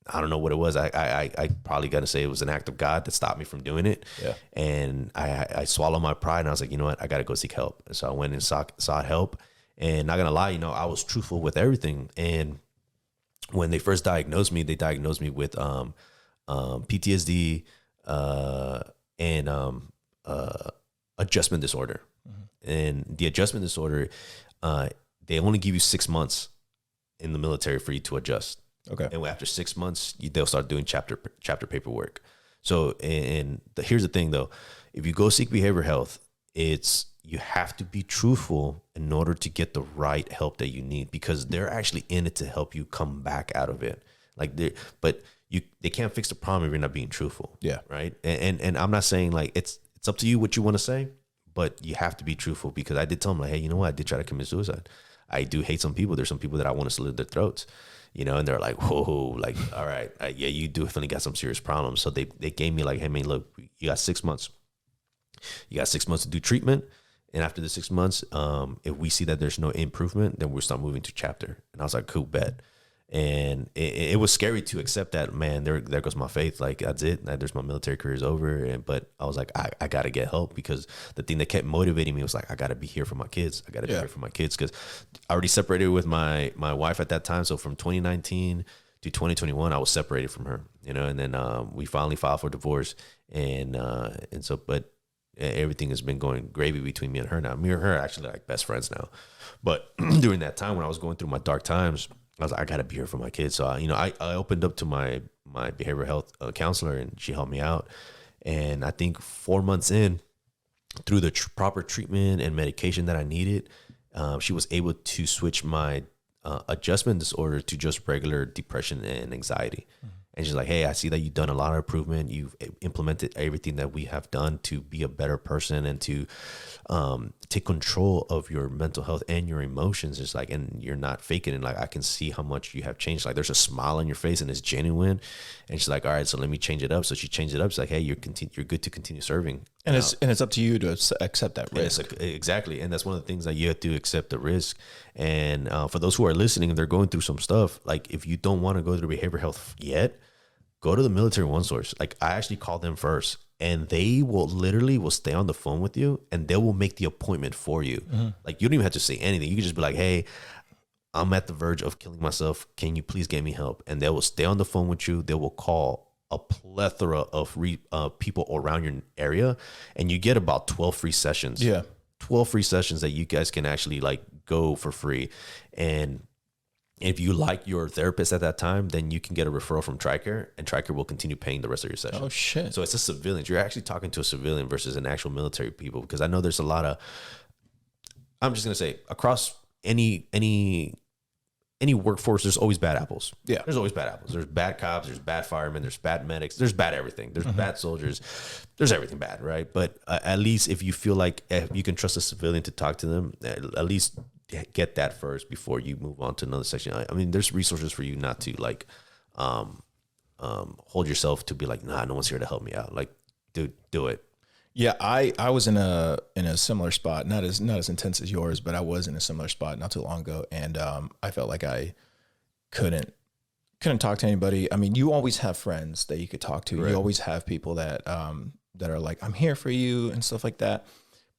I don't know what it was. I probably got to say it was an act of God that stopped me from doing it. Yeah. And I swallowed my pride and I was like, you know what? I got to go seek help. And so I went and sought help. And not gonna lie, I was truthful with everything. And when they first diagnosed me, they diagnosed me with PTSD and adjustment disorder. And the adjustment disorder, they only give you 6 months in the military for you to adjust. Okay. And after 6 months, they'll start doing chapter paperwork. So, here's the thing though, if you go seek behavioral health, you have to be truthful in order to get the right help that you need, because they're actually in it to help you come back out of it. They can't fix the problem if you're not being truthful. Yeah. Right. And I'm not saying like it's up to you what you want to say, but you have to be truthful, because I did tell them like, hey, you know what? I did try to commit suicide. I do hate some people. There's some people that I want to slit their throats, and they're like, whoa, like, all right. Yeah, you definitely got some serious problems. So they gave me like, hey man, look, you got 6 months. You got 6 months to do treatment. And after the 6 months, if we see that there's no improvement, then we'll start moving to chapter. And I was like, cool, bet. And it was scary to accept that, man, there goes my faith. Like, that's it. There's my military career is over. But I was like, I got to get help, because the thing that kept motivating me was like, I got to be here for my kids. I got to be here for my kids, because I already separated with my wife at that time. So from 2019 to 2021, I was separated from her, and then we finally filed for divorce. And so, but everything has been going gravy between me and her now. Me and her are actually like best friends now. But during that time when I was going through my dark times, I was like, I gotta be here for my kids. So I opened up to my behavioral health counselor, and she helped me out. And I think 4 months in, through the proper treatment and medication that I needed, she was able to switch my adjustment disorder to just regular depression and anxiety. And she's like, hey, I see that you've done a lot of improvement. You've implemented everything that we have done to be a better person and to take control of your mental health and your emotions. It's like, and you're not faking it. Like, I can see how much you have changed. Like, there's a smile on your face and it's genuine. And she's like, all right, so let me change it up. So she changed it up. She's like, hey, you're good to continue serving. And it's up to you to accept that risk. Exactly. And that's one of the things that you have to accept the risk. And for those who are listening, they're going through some stuff. Like, if you don't want to go through behavioral health yet, go to the Military One Source. Like, I actually called them first, and they will stay on the phone with you, and they will make the appointment for you. Like, you don't even have to say anything. You can just be like, hey, I'm at the verge of killing myself. Can you please get me help? And they will stay on the phone with you. They will call a plethora of people around your area, and you get about 12 free sessions. Yeah. 12 free sessions that you guys can actually like go for free. And if you like your therapist at that time, then you can get a referral from TRICARE, and TRICARE will continue paying the rest of your session. Oh, shit. So it's a civilian. You're actually talking to a civilian versus an actual military people, because I know there's a lot of, I'm just going to say, across any workforce, there's always bad apples. Yeah. There's always bad apples. There's bad cops, there's bad firemen, there's bad medics, there's bad everything. There's bad soldiers. There's everything bad, right? But at least if you feel like you can trust a civilian to talk to them, at least get that first before you move on to another section. I mean, there's resources for you not to like hold yourself to be like, nah, no one's here to help me out. Like, dude, do it. Yeah, I was in a similar spot, not as intense as yours, but I was in a similar spot not too long ago, and I felt like I couldn't talk to anybody. I mean, you always have friends that you could talk to. Right. You always have people that are like, I'm here for you and stuff like that.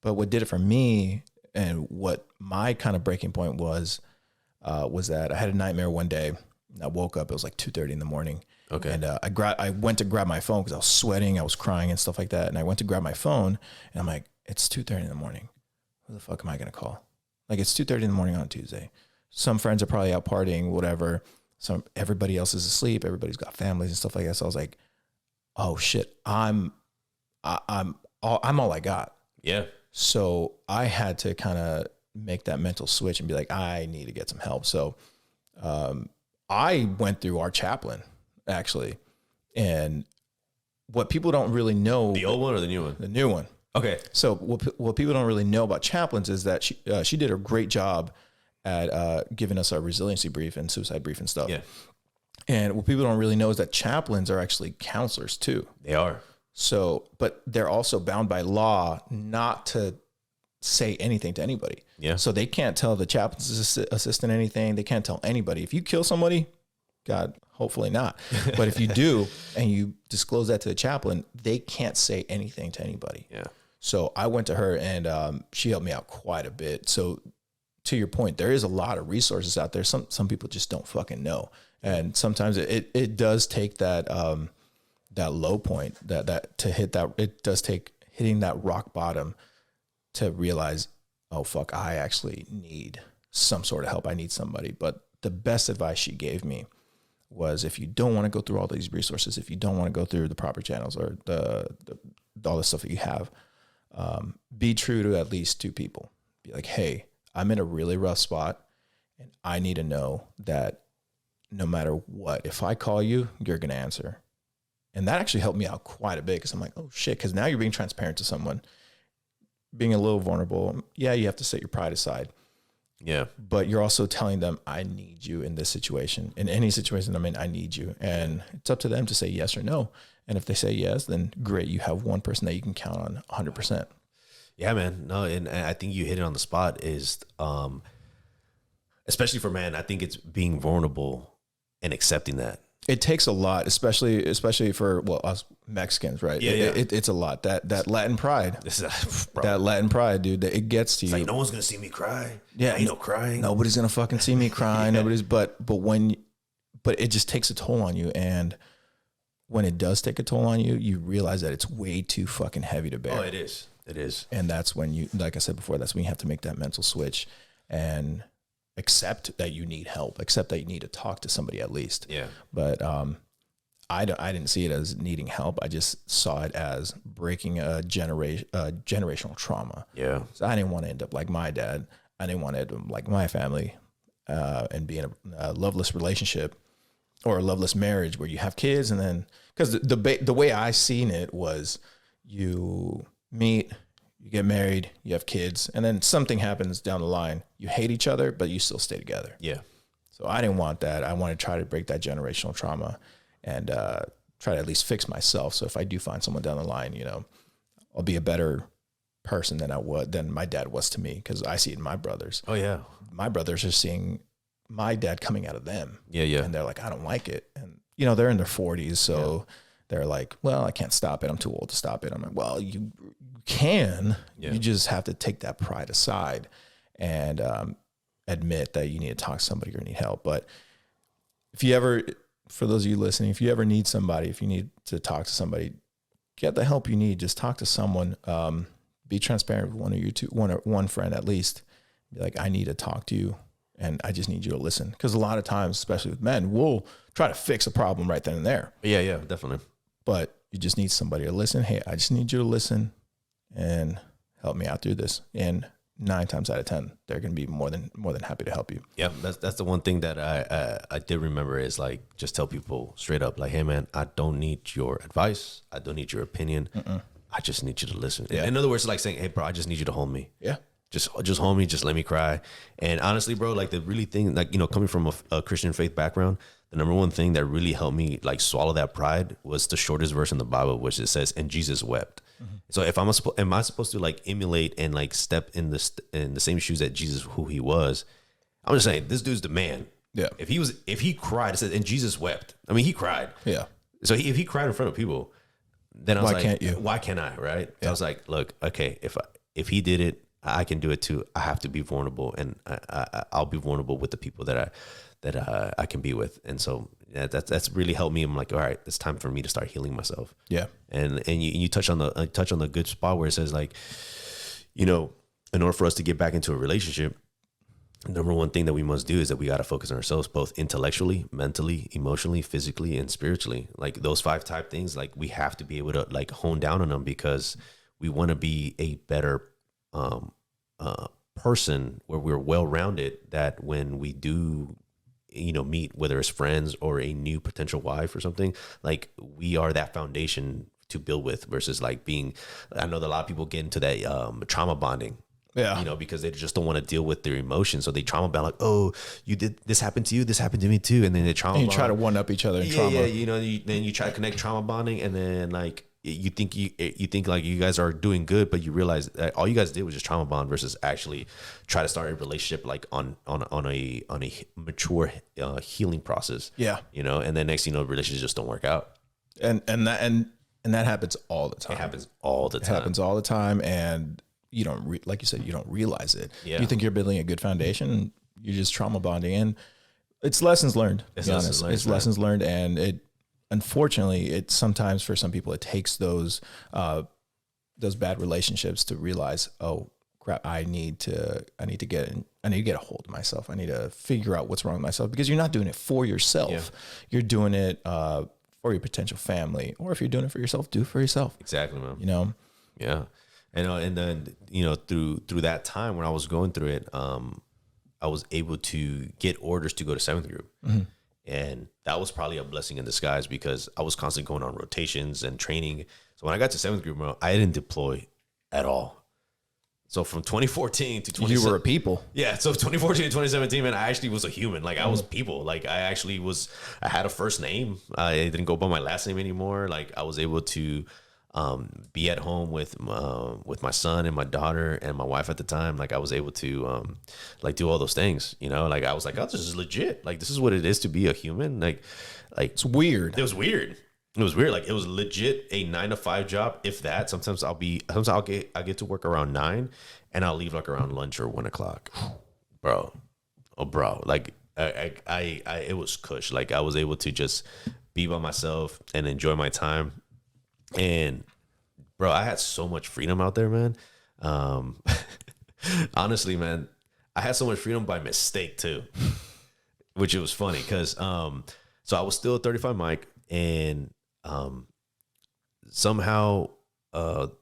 But what did it for me, and what my kind of breaking point was that I had a nightmare one day. I woke up, it was like 2:30 in the morning. Okay. And I went to grab my phone because I was sweating, I was crying and stuff like that. And I went to grab my phone, and I'm like, it's 2:30 in the morning. Who the fuck am I going to call? Like, it's 2:30 in the morning on a Tuesday. Some friends are probably out partying, whatever. Everybody else is asleep. Everybody's got families and stuff like that. So I was like, oh shit, I'm all I got. Yeah. So I had to kind of make that mental switch and be like, I need to get some help. So I went through our chaplain, actually. And what people don't really know. The old one or the new one? The new one. Okay. So what people don't really know about chaplains is that she did a great job at giving us our resiliency brief and suicide brief and stuff. Yeah. And what people don't really know is that chaplains are actually counselors too. They are. So, but they're also bound by law not to say anything to anybody. Yeah. So they can't tell the chaplain's assistant anything. They can't tell anybody. If you kill somebody, God, hopefully not. But if you do and you disclose that to the chaplain, they can't say anything to anybody. Yeah. So I went to her, and she helped me out quite a bit. So to your point, there is a lot of resources out there. Some people just don't fucking know. And sometimes it does take that low point that to hit that, it does take hitting that rock bottom to realize, oh fuck, I actually need some sort of help. I need somebody. But the best advice she gave me was, if you don't want to go through all these resources, if you don't want to go through the proper channels or all the stuff that you have, be true to at least two people. Be like, hey, I'm in a really rough spot, and I need to know that no matter what, if I call you, you're going to answer. And that actually helped me out quite a bit, because I'm like, oh shit, because now you're being transparent to someone, being a little vulnerable. Yeah, you have to set your pride aside. Yeah. But you're also telling them, I need you in this situation. In any situation I'm in, I need you. And it's up to them to say yes or no. And if they say yes, then great. You have one person that you can count on 100%. Yeah, man. No, and I think you hit it on the spot is, especially for men, I think it's being vulnerable and accepting that. It takes a lot, especially for us Mexicans, right? Yeah, it's a lot. That Latin pride, that Latin pride, dude. That it gets to you. Like, no one's gonna see me cry. Yeah, ain't no crying. Nobody's gonna fucking see me cry. Nobody's. But it just takes a toll on you. And when it does take a toll on you, you realize that it's way too fucking heavy to bear. Oh, it is. It is. And that's when you, like I said before, that's when you have to make that mental switch and accept that you need help, accept that you need to talk to somebody at least. Yeah. But I didn't see it as needing help. I just saw it as breaking a generational trauma. Yeah. So I didn't want to end up like my dad. I didn't want to end up like my family and be in a loveless relationship or a loveless marriage where you have kids. And then, because the way I seen it was you meet, you get married, you have kids, and then something happens down the line. You hate each other, but you still stay together. Yeah. So I didn't want that. I want to try to break that generational trauma and try to at least fix myself. So if I do find someone down the line, you know, I'll be a better person than my dad was to me, because I see it in my brothers. Oh yeah. My brothers are seeing my dad coming out of them. Yeah, yeah. And they're like, I don't like it. And you know, they're in their 40s, so they're like, well, I can't stop it. I'm too old to stop it. I'm like, well, you can. Yeah. You just have to take that pride aside and admit that you need to talk to somebody or need help. But if you ever, for those of you listening, if you ever need somebody, if you need to talk to somebody, get the help you need. Just talk to someone. Be transparent with one friend at least. Be like, I need to talk to you, and I just need you to listen. Because a lot of times, especially with men, we'll try to fix a problem right then and there. Yeah, yeah, definitely. But you just need somebody to listen. Hey, I just need you to listen and help me out through this. And 9 times out of 10, they're going to be more than happy to help you. Yeah, that's the one thing that I did remember is like, just tell people straight up, like, hey man, I don't need your advice. I don't need your opinion. I just need you to listen. Yeah. In other words, like saying, hey bro, I just need you to hold me. Yeah. Just hold me. Just let me cry. And honestly, bro, like the really thing, like, you know, coming from a Christian faith background, the number one thing that really helped me like swallow that pride was the shortest verse in the Bible, which it says, and Jesus wept. So if am I supposed to like emulate and like step in the same shoes that Jesus, who he was? I'm just saying, this dude's the man. Yeah. If he cried, it says, and Jesus wept. I mean, he cried. Yeah. So if he cried in front of people, then I was like, can't you? Why can't I? Right. Yeah. I was like, look, okay, if he did it, I can do it too. I have to be vulnerable, and I'll be vulnerable with the people that I can be with. And so that's really helped me. I'm like, all right, it's time for me to start healing myself. Yeah. And you touch on the good spot where it says, like, you know, in order for us to get back into a relationship, the number one thing that we must do is that we got to focus on ourselves, both intellectually, mentally, emotionally, physically, and spiritually. Like those 5 type things, like we have to be able to like hone down on them, because we want to be a better person where we're well-rounded, that when we do, you know, meet, whether it's friends or a new potential wife or something, like we are that foundation to build with, versus like being, I know that a lot of people get into that trauma bonding. Yeah. You know, because they just don't want to deal with their emotions. So they trauma bond, like, oh, you did, this happened to you, this happened to me too. And then they trauma bond. You try to one up each other in trauma. Yeah, you know, then you try to connect trauma bonding, and then like you think like you guys are doing good, but you realize that all you guys did was just trauma bond, versus actually try to start a relationship like on a mature healing process. Yeah. You know, and then next thing you know, relationships just don't work out. And that happens all the time. It happens all the time. It happens all the time, and you don't like you said, you don't realize it. Yeah. You think you're building a good foundation, you're just trauma bonding, and it's lessons learned. It's lessons learned, and it, unfortunately, it sometimes for some people it takes those bad relationships to realize, oh crap, I need to get a hold of myself. I need to figure out what's wrong with myself, because you're not doing it for yourself. Yeah. You're doing it for your potential family, or if you're doing it for yourself, do it for yourself. Exactly, man. You know? Yeah. And then, you know, through that time when I was going through it, I was able to get orders to go to 7th group. Mm-hmm. And that was probably a blessing in disguise, because I was constantly going on rotations and training. So when I got to 7th group, bro, I didn't deploy at all. So from 2014 to 2017, you were a people. Yeah. So 2014 to 2017, man, I actually was a human. Like I was people. Like I had a first name. I didn't go by my last name anymore. Like I was able to be at home with my son and my daughter and my wife at the time. Like I was able to like do all those things, you know, like I was like, oh, this is legit. Like this is what it is to be a human. Like it's weird. It was weird. It was weird. Like it was legit a 9-to-5 job. If that, sometimes I get to work around 9 and I'll leave like around lunch or 1 o'clock, bro. Oh, bro. Like I it was cush. Like I was able to just be by myself and enjoy my time. And bro, I had so much freedom out there, man. Honestly, man, I had so much freedom by mistake too, which it was funny because so I was still a 35 mic, and somehow one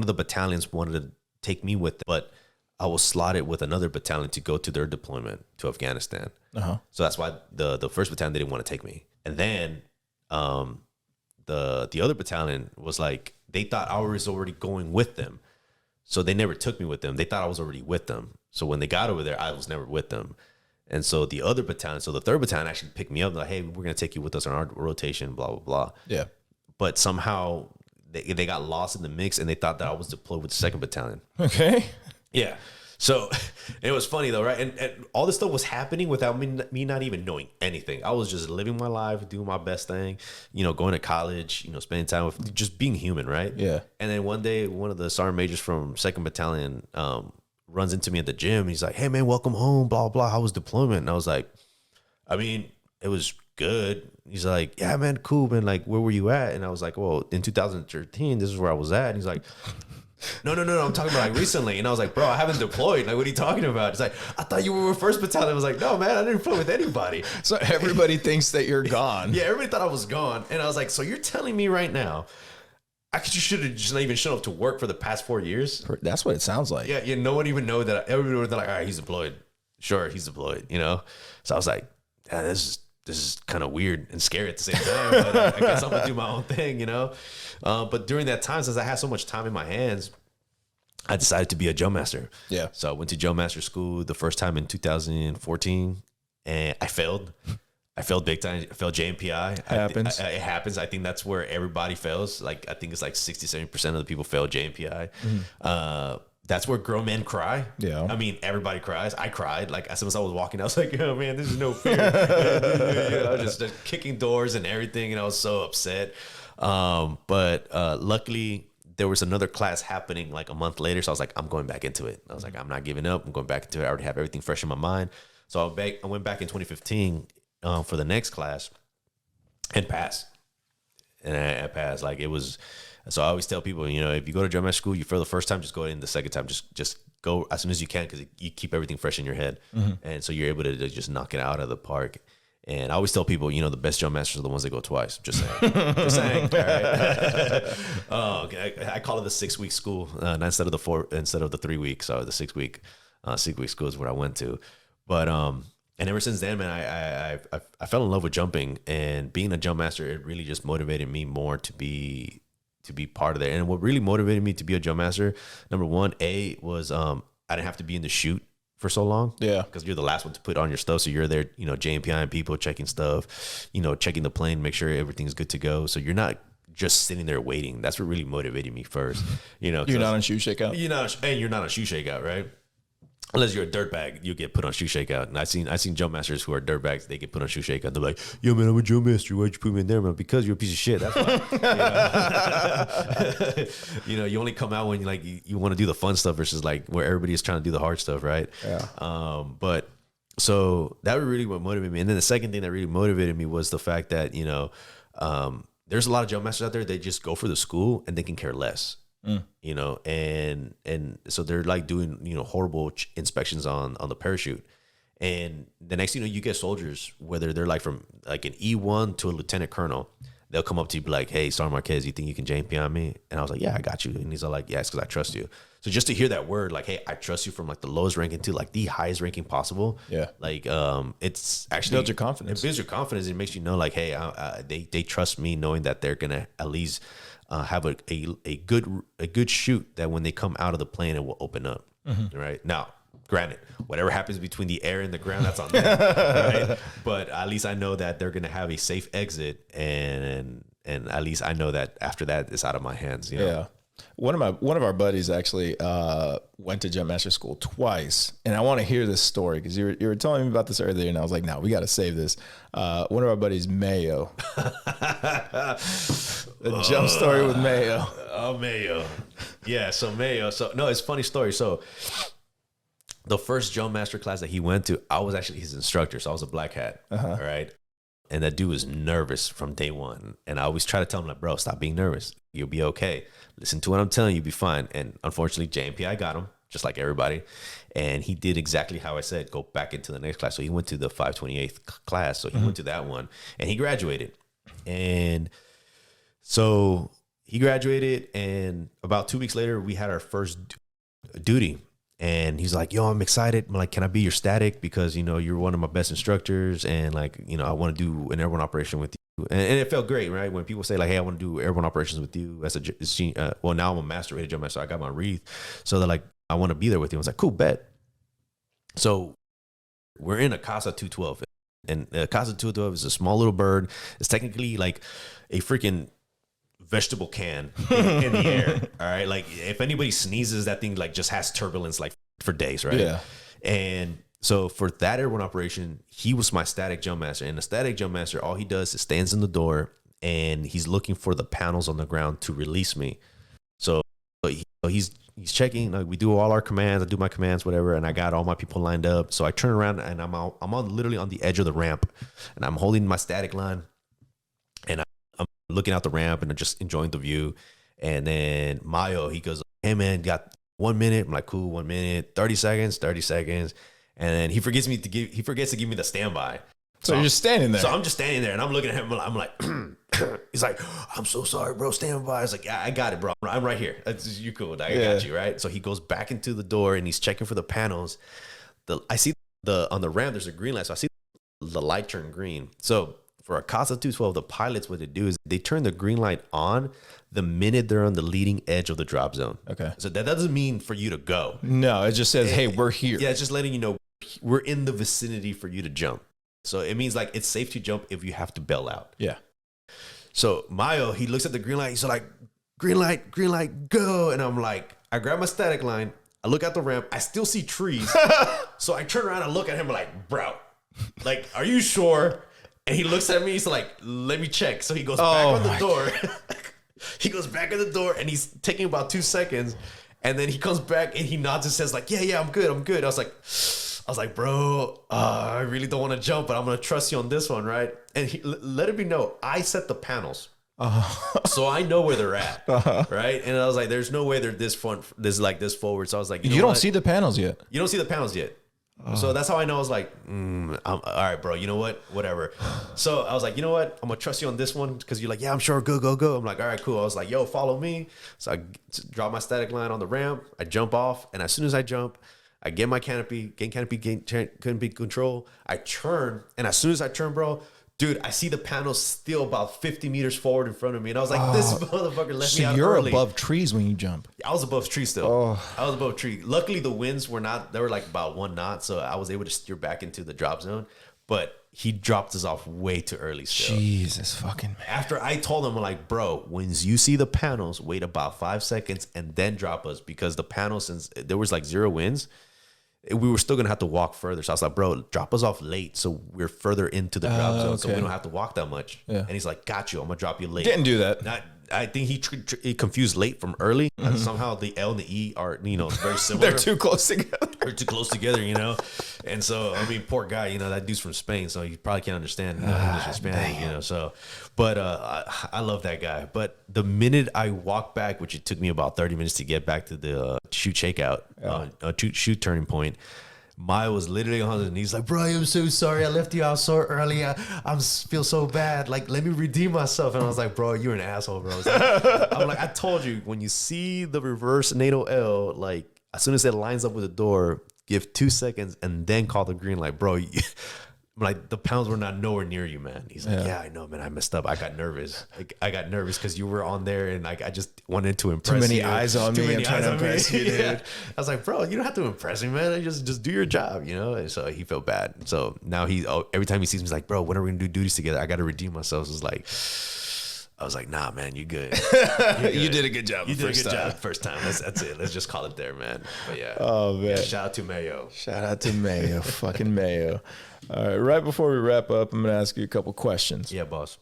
of the battalions wanted to take me with them, but I was slotted with another battalion to go to their deployment to Afghanistan. So that's why the first battalion, they didn't want to take me. And then the other battalion was like, they thought I was already going with them. So they never took me with them. They thought I was already with them. So when they got over there, I was never with them. And so the other battalion, so the third battalion actually picked me up, like, hey, we're going to take you with us on our rotation, blah, blah, blah. Yeah. But somehow they got lost in the mix, and they thought that I was deployed with the second battalion. Okay. Yeah. So it was funny though, right? And all this stuff was happening without me not even knowing anything. I was just living my life, doing my best thing, you know, going to college, you know, spending time with, just being human, right? Yeah. And then one day, one of the sergeant majors from 2nd Battalion runs into me at the gym. He's like, hey man, welcome home, blah, blah. How was deployment? And I was like, I mean, it was good. He's like, yeah, man, cool, man. Like, where were you at? And I was like, well, in 2013, this is where I was at. And he's like, no, I'm talking about like recently. And I was like, bro, I haven't deployed. Like, what are you talking about? It's like, I thought you were with 1st Battalion. I was like, no, man, I didn't deploy with anybody. So everybody thinks that you're gone. Yeah, everybody thought I was gone. And I was like, so you're telling me right now, you should have just not even shown up to work for the past 4 years? That's what it sounds like. Yeah, no one even know that. Everybody was like, all right, he's deployed. Sure, he's deployed, you know? So I was like, yeah, this is kind of weird and scary at the same time. But I guess I'm going to do my own thing, you know? But during that time, since I had so much time in my hands, I decided to be a drill master. Yeah. So I went to drill master school the first time in 2014, and I failed. I failed big time. I failed JMPI. It happens. I think that's where everybody fails. Like, I think it's like 60-70% of the people fail JMPI. That's where grown men cry. Yeah. I mean, everybody cries. I cried. Like, as soon as I was walking, I was like, oh man, this is no fear. You know, just kicking doors and everything. And I was so upset. But luckily, there was another class happening like a month later. So I was like, I'm going back into it. I was like, I'm not giving up. I'm going back into it. I already have everything fresh in my mind. So I went back in 2015 for the next class and passed. And I passed. Like, it was, so I always tell people, you know, if you go to drum master school, you fail the first time, just go in the second time. Just go as soon as you can, because you keep everything fresh in your head. And so you're able to just knock it out of the park. And I always tell people, you know, the best drum masters are the ones that go twice. Just saying. Just saying. All right. Okay. I call it the 6-week school instead of the 3 weeks. So the 6-week school is what I went to. But and ever since then, man, I fell in love with jumping, and being a jump master, it really just motivated me more to be part of that. And what really motivated me to be a jump master, number one, was I didn't have to be in the chute for so long. Yeah. Because you're the last one to put on your stuff. So you're there, you know, JMPI and people checking stuff, you know, checking the plane, make sure everything's good to go. So you're not just sitting there waiting. That's what really motivated me first. You know, you're not on shoe shakeout. You're not on shoe shakeout, right? Unless you're a dirtbag, you get put on shoe shakeout. And I've seen jump masters who are dirtbags, they get put on shoe shakeout. They're like, yo man, I'm a jump master. Why'd you put me in there, man? Because you're a piece of shit. That's why. You know, you only come out when you want to do the fun stuff versus like where everybody is trying to do the hard stuff, right? Yeah. But so that was really what motivated me. And then the second thing that really motivated me was the fact that, you know, there's a lot of jump masters out there that just go for the school and they can care less. You know, and so they're like doing, you know, horrible inspections on the parachute. And the next thing you know, you get soldiers, whether they're like from like an E1 to a lieutenant colonel, they'll come up to you and be like, hey, Sergeant Marquez, you think you can JMP on me? And I was like, yeah, I got you. And he's all like, yeah, it's because I trust you. So just to hear that word, like, hey, I trust you, from like the lowest ranking to like the highest ranking possible. Yeah. Like, it's actually builds your confidence. It builds your confidence. It makes you know, like, hey, they trust me, knowing that they're gonna at least have a good shoot that when they come out of the plane, it will open up. Right now, granted, whatever happens between the air and the ground, that's on them. Right? But at least I know that they're gonna have a safe exit, and at least I know that after that, it's out of my hands. You know? Yeah. One of our buddies actually went to jump master school twice, and I want to hear this story because you were telling me about this earlier, and I was like, no, we got to save this. One of our buddies, Mayo, the jump story with Mayo. Oh, Mayo, yeah. So Mayo, no, it's a funny story. So the first jump master class that he went to, I was actually his instructor, so I was a black hat. All right. And that dude was nervous from day one. And I always try to tell him, like, bro, stop being nervous. You'll be okay. Listen to what I'm telling you, you'll be fine. And unfortunately, JMPI got him. just like everybody. And he did exactly how I said, go back into the next class. So he went to the 528th class. So he went to that one and he graduated. And so he graduated, and about 2 weeks later, we had our first duty. And he's like, yo, I'm excited. I'm like, can I be your static? Because, you know, you're one of my best instructors. And like, you know, I want to do an airborne operation with you. And it felt great, right? When people say like, hey, I want to do airborne operations with you as well, now I'm a master rated jump master. I got my wreath. So they're like, I want to be there with you. I was like, cool, bet. So we're in a Casa 212. And Casa 212 is a small little bird. It's technically like a freaking vegetable can in the air. All right. Like if anybody sneezes, that thing like just has turbulence like for days. Right. Yeah. And so for that airborne operation, he was my static jump master. And the static jump master, all he does is stands in the door and he's looking for the panels on the ground to release me. So he's checking, like we do all our commands. I do my commands, whatever. And I got all my people lined up. So I turn around and I'm on literally on the edge of the ramp and I'm holding my static line and I'm looking out the ramp and I'm just enjoying the view. And then Mayo, he goes, hey man, got 1 minute. I'm like, cool, 1 minute, 30 seconds. And then he forgets to give me the standby. So you're just standing there. So I'm just standing there and I'm looking at him. I'm like, he's like, I'm so sorry, bro. Stand by. I was like, yeah, I got it, bro. I'm right here. You cool. I got you, right? So he goes back into the door and he's checking for the panels. I see on the ramp, there's a green light. So I see the light turn green. So for a Casa 212, the pilots, what they do is they turn the green light on the minute they're on the leading edge of the drop zone. Okay. So that doesn't mean for you to go. No, it just says, hey, we're here. Yeah, it's just letting you know we're in the vicinity for you to jump. So it means like it's safe to jump if you have to bail out. Yeah. So Mayo, he looks at the green light. He's like, green light, go. And I'm like, I grab my static line. I look at the ramp. I still see trees. So I turn around and look at him like, bro, like, are you sure? And he looks at me. He's like, let me check. So he goes back on the door. He goes back in the door and he's taking about 2 seconds. And then he comes back and he nods and says like, yeah, I'm good. I was like, bro, I really don't want to jump, but I'm going to trust you on this one, right? And he let it be known, I set the panels. So I know where they're at, right? And I was like, there's no way they're this front, this forward. So I was like, you don't see the panels yet. You don't see the panels yet. So that's how I know. I was like, all right, bro, you know what? Whatever. So I was like, you know what? I'm going to trust you on this one because you're like, yeah, I'm sure. Go. I'm like, all right, cool. I was like, yo, follow me. So I drop my static line on the ramp. I jump off. And as soon as I jump, I get my canopy, gain control. I turn. And as soon as I turn, bro, dude, I see the panels still about 50 meters forward in front of me. And I was like, this motherfucker left me out you're early. above trees when you jump. I was above tree still. I was above tree. Luckily, the winds were not, they were like about 1 knot. So I was able to steer back into the drop zone. But he dropped us off way too early still. Jesus fucking man. After I told him, I'm like, bro, when you see the panels, wait about 5 seconds and then drop us. Because the panels, since there was like 0 winds, we were still going to have to walk further. So I was like, bro, drop us off late so we're further into the drop zone so we don't have to walk that much. Yeah. And he's like, got you. I'm going to drop you late. Didn't do that. I think he confused late from early. Mm-hmm. Somehow the L and the E are, very similar. They're too close together. They're too close together, And so, I mean, poor guy, that dude's from Spain, so he probably can't understand English or Spanish, So, but I love that guy. But the minute I walked back, which it took me about 30 minutes to get back to the shoot shakeout, shoot turning point, Maya was literally on his knees like, bro, I'm so sorry. I left you out so early. I feel so bad. Like, let me redeem myself. And I was like, bro, you're an asshole, bro. I'm like, I told you, when you see the reverse NATO L, like, as soon as it lines up with the door, give 2 seconds and then call the green light, bro. Like, the pounds were not nowhere near you, man. He's like, yeah, I know, man. I messed up. I got nervous. I got nervous because you were on there, and like I just wanted to impress you. Too many eyes on me. I'm trying to impress you, dude. Yeah. I was like, bro, you don't have to impress me, man. Just do your job, And so he felt bad. So now every time he sees me, he's like, bro, when are we gonna do duties together? I got to redeem myself. So I was like, nah, man, you good. You did a good job. You did a good job first time. That's it. Let's just call it there, man. But yeah. Oh man. Yeah, shout out to Mayo. Fucking Mayo. All right. Right before we wrap up, I'm gonna ask you a couple questions. Yeah, boss.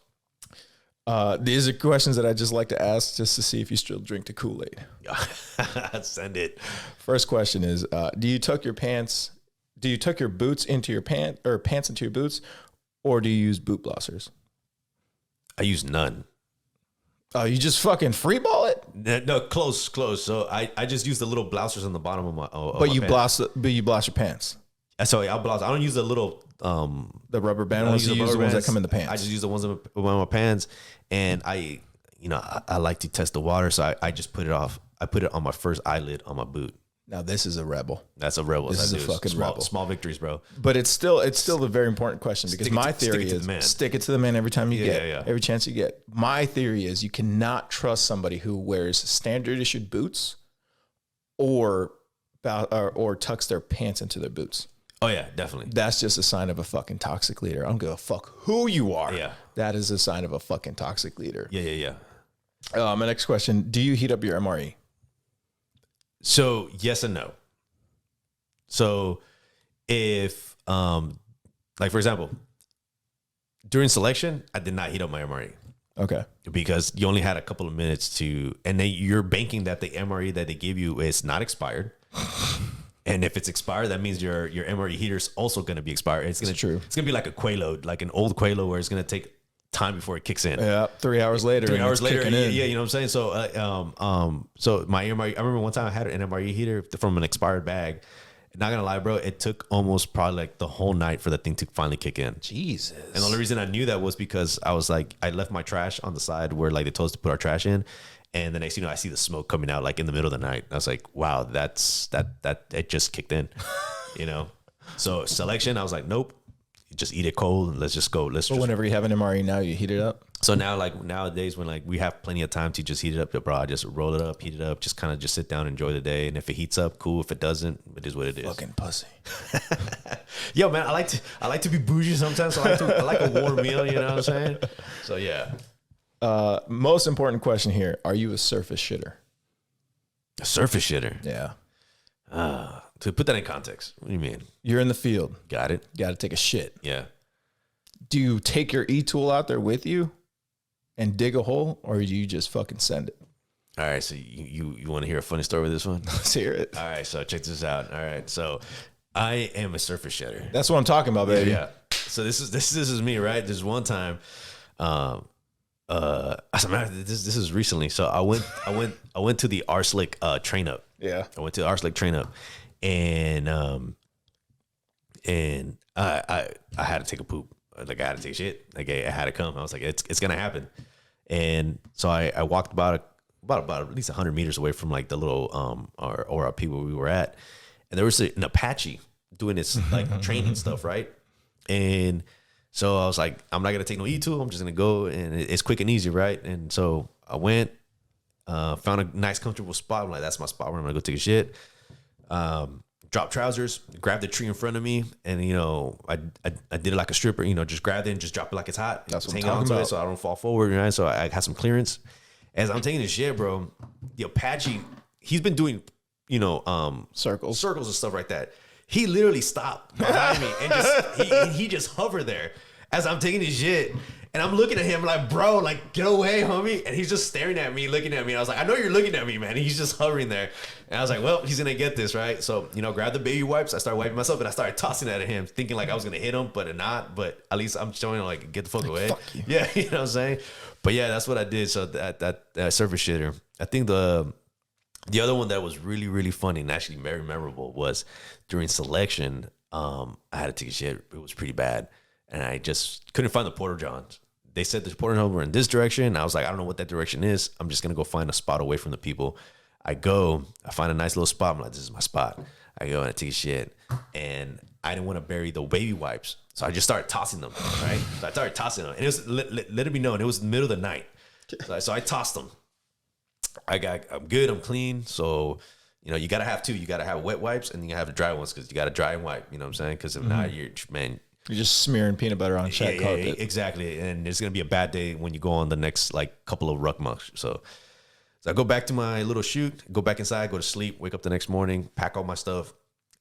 These are questions that I just like to ask just to see if you still drink the Kool Aid. Send it. First question is: do you tuck your boots into your pants into your boots, or do you use boot blossers? I use none. Oh, you just fucking free ball it? No, close. So I just use the little blousers on the bottom of my. But you blouse your pants. So I'll blouse. I don't use the little the rubber band ones. You use the ones that come in the pants. I just use the ones in my pants, and I like to test the water, so I just put it off. I put it on my first eyelid on my boot. Now this is a rebel. That's a rebel. This is a fucking rebel. Small victories, bro. But it's still a very important question because my theory is stick it to the man every time you get, every chance you get. My theory is you cannot trust somebody who wears standard issued boots or tucks their pants into their boots. Oh yeah, definitely. That's just a sign of a fucking toxic leader. I don't give a fuck who you are. Yeah. That is a sign of a fucking toxic leader. Yeah. My next question, do you heat up your MRE? So yes and no. So if like for example, during selection, I did not heat up my MRE. Okay. Because you only had a couple of minutes to, and then you're banking that the MRE that they give you is not expired. And if it's expired, that means your MRE heater's also going to be expired. It's going to be like a Quaalude, like an old Quaalude where it's going to take time before it kicks in. Yeah, 3 hours later. 3 hours later, yeah, you know what I'm saying? So, so my MRE, I remember one time I had an MRE heater from an expired bag. Not gonna lie, bro, it took almost probably like the whole night for the thing to finally kick in. Jesus. And the only reason I knew that was because I was like, I left my trash on the side where like they told us to put our trash in. And the next thing you know, I see the smoke coming out like in the middle of the night. I was like, wow, that it just kicked in, you know? So selection, I was like, nope, just eat it cold and let's just go. Whenever you have an MRE now, you heat it up. So now, like nowadays, when like we have plenty of time to just heat it up, bro, I just roll it up, heat it up, just kind of just sit down, enjoy the day. And if it heats up, cool. If it doesn't, it is what it is. Fucking pussy. Yo, man, I like to be bougie sometimes. So I like a warm meal. You know what I'm saying? So yeah. Most important question here: are you a surface shitter? A surface shitter? Yeah. To put that in context, what do you mean? You're in the field. Got it. Got to take a shit. Yeah. Do you take your e-tool out there with you and dig a hole, or do you just fucking send it? All right, so you want to hear a funny story with this one? Let's hear it. All right, so check this out. All right, so I am a surface shitter. That's what I'm talking about, baby. Yeah. So this is me, right? There's one time, as a matter of fact, this is recently. So I went to the R Slick train up. Yeah. I went to the R Slick train up, and I had to take a poop. Like I had to take shit. Like I had to come. I was like, it's gonna happen. And so I walked about at least 100 meters away from like the little RP where we were at, and there was an Apache doing this like training stuff, right? And so I was like, I'm not gonna take no E2. I'm just gonna go, and it's quick and easy, right? And so I went, found a nice comfortable spot. I'm like, that's my spot where I'm gonna go take a shit. Drop trousers, grab the tree in front of me, and you know, I did it like a stripper, you know, just grab it and just drop it like it's hot. That's what I'm hang talking on to about. it so I don't fall forward, right? So I had some clearance. As I'm taking this shit, bro, the Apache, he's been doing, you know, circles and stuff like that. He literally stopped behind me and just he just hovered there as I'm taking this shit. And I'm looking at him like, bro, like, get away, homie. And he's just staring at me, looking at me. And I was like, I know you're looking at me, man. And he's just hovering there. And I was like, well, he's going to get this, right? So, you know, grab the baby wipes. I started wiping myself, and I started tossing it at him, thinking like I was going to hit him, but not. But at least I'm showing him, like, get the fuck away. Fuck you. Yeah, you know what I'm saying? But yeah, that's what I did. So that surface shitter. I think the other one that was really, really funny and actually very memorable was during selection. I had to take a shit. It was pretty bad. And I just couldn't find the Porta Johns. They said the Porta Johns were in this direction. I was like, I don't know what that direction is. I'm just going to go find a spot away from the people. I find a nice little spot. I'm like, this is my spot. I go and I take a shit. And I didn't want to bury the baby wipes. So I just started tossing them, right? So I started tossing them. And it was, let it be known, it was the middle of the night. So I tossed them. I'm good. I'm clean. So, you know, you got to have two. You got to have wet wipes, and you have the dry ones because you got to dry and wipe. You know what I'm saying? Because if not, you're just smearing peanut butter on shag carpet. Exactly. And it's going to be a bad day when you go on the next like couple of ruck mucks. So I go back to my little chute, go back inside, go to sleep, wake up the next morning, pack all my stuff.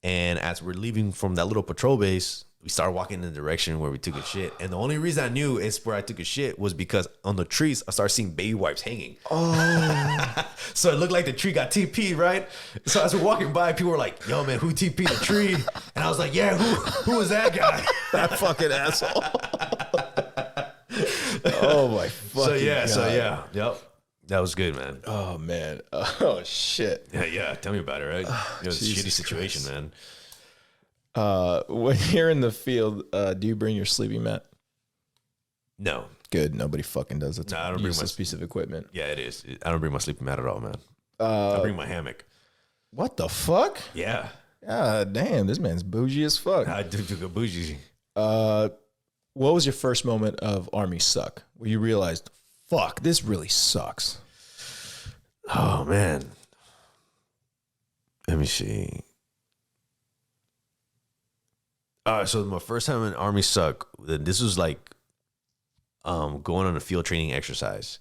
And as we're leaving from that little patrol base, we started walking in the direction where we took a shit. And the only reason I knew it's where I took a shit was because on the trees, I started seeing baby wipes hanging. Oh. So it looked like the tree got TP'd, right? So as we're walking by, people were like, yo, man, who TP'd the tree? And I was like, yeah, who was that guy? That fucking asshole. Oh, my fucking God. So yeah, yep. That was good, man. Oh man. Oh shit. Yeah. Tell me about it, right? It was a Jesus shitty situation, Christ. man. When you're in the field, do you bring your sleeping mat? No. Good. Nobody fucking does it. No, I don't bring this piece of equipment. Yeah, it is. I don't bring my sleeping mat at all, man. I bring my hammock. What the fuck? Yeah. God damn, this man's bougie as fuck. I do go bougie. What was your first moment of Army suck? Where you realized, fuck, this really sucks? Oh, man. Let me see. So my first time in Army suck, this was like going on a field training exercise.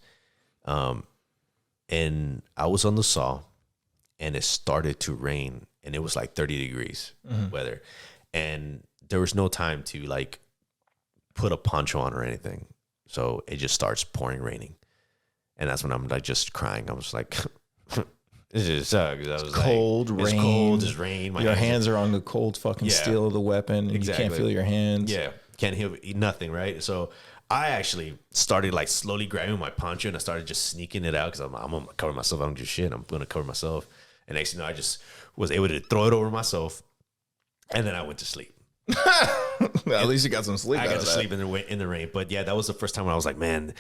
And I was on the saw and it started to rain and it was like 30 degrees weather. And there was no time to like put a poncho on or anything. So it just starts pouring raining. And that's when I'm like just crying. I was like, this just sucks. I was cold like, rain. It's cold, it's rain. Your hands are on the cold fucking steel of the weapon. And exactly. You can't feel your hands. Yeah. Can't hear nothing, right? So I actually started like slowly grabbing my poncho and I started just sneaking it out because I'm going to cover myself. I don't do shit. I'm going to cover myself. And next thing you know, I just was able to throw it over myself. And then I went to sleep. At least you got some sleep. I got to sleep in the rain. But yeah, that was the first time when I was like, man,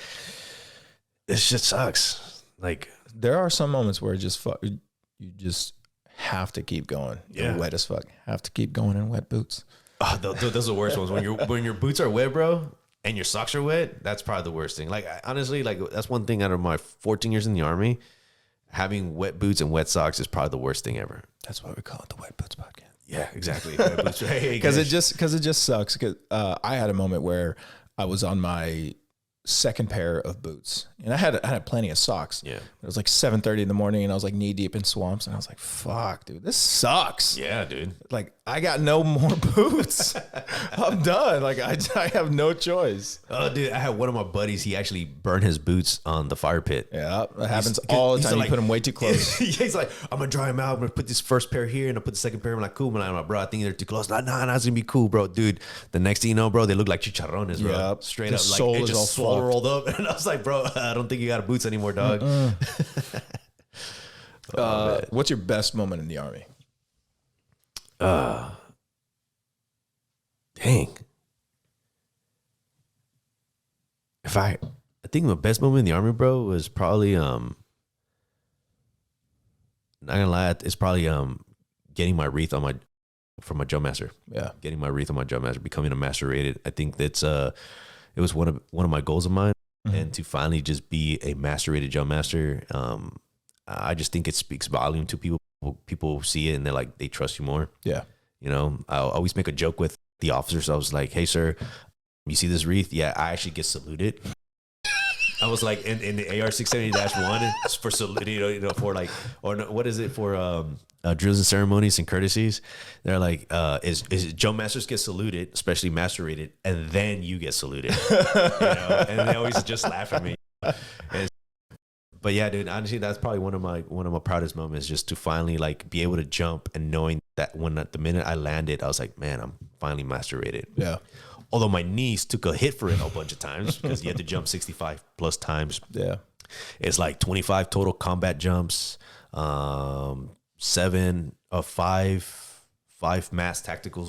this shit sucks. Like, there are some moments where it just you just have to keep going. Yeah. You're wet as fuck. Have to keep going in wet boots. Oh, those are the worst ones. When your boots are wet, bro, and your socks are wet, that's probably the worst thing. Like, honestly, like that's one thing out of my 14 years in the Army, having wet boots and wet socks is probably the worst thing ever. That's why we call it the Wet Boots Podcast. Yeah, exactly. Because it just sucks. Because I had a moment where I was on my second pair of boots, and I had plenty of socks. Yeah, it was like 7:30 in the morning, and I was like knee deep in swamps, and I was like, "Fuck, dude, this sucks." Yeah, dude. Like, I got no more boots. I'm done. Like, I have no choice. Oh, dude, I had one of my buddies. He actually burned his boots on the fire pit. Yeah, that happens all the time. You put them way too close. Yeah, he's like, I'm gonna dry them out. I'm gonna put this first pair here, and I'll put the second pair. I'm like, cool, man. I'm like, bro, I think they're too close. Nah, it's gonna be cool, bro. Dude, the next thing you know, bro, they look like chicharrones, bro. Yep. Straight The up, sole like it is all just swole fucked. rolled up. And I was like, bro, I don't think you got boots anymore, dog. What's your best moment in the Army? Dang. I think my best moment in the Army, bro, was probably not gonna lie, it's probably getting my wreath on from my jump master. Yeah, getting my wreath on my jump master, becoming a master rated. I think that's it was one of my goals of mine, and to finally just be a master rated jump master. I just think it speaks volume to people. People see it and they're like, they trust you more. Yeah, you know, I always make a joke with the officers. I was like, hey sir, you see this wreath? Yeah, I actually get saluted. I was like, in the AR 670-1 it's for salute, you know, for like, or no, what is it for drills and ceremonies and courtesies? They're like, is jump masters get saluted, especially master rated, and then you get saluted, you know? And they always just laugh at me. But yeah, dude, honestly, that's probably one of my proudest moments, just to finally like be able to jump and knowing that the minute I landed, I was like, man, I'm finally master rated. Yeah. Although my knees took a hit for it a bunch of times because you had to jump 65 plus times. Yeah. It's like 25 total combat jumps, 5 mass tacticals,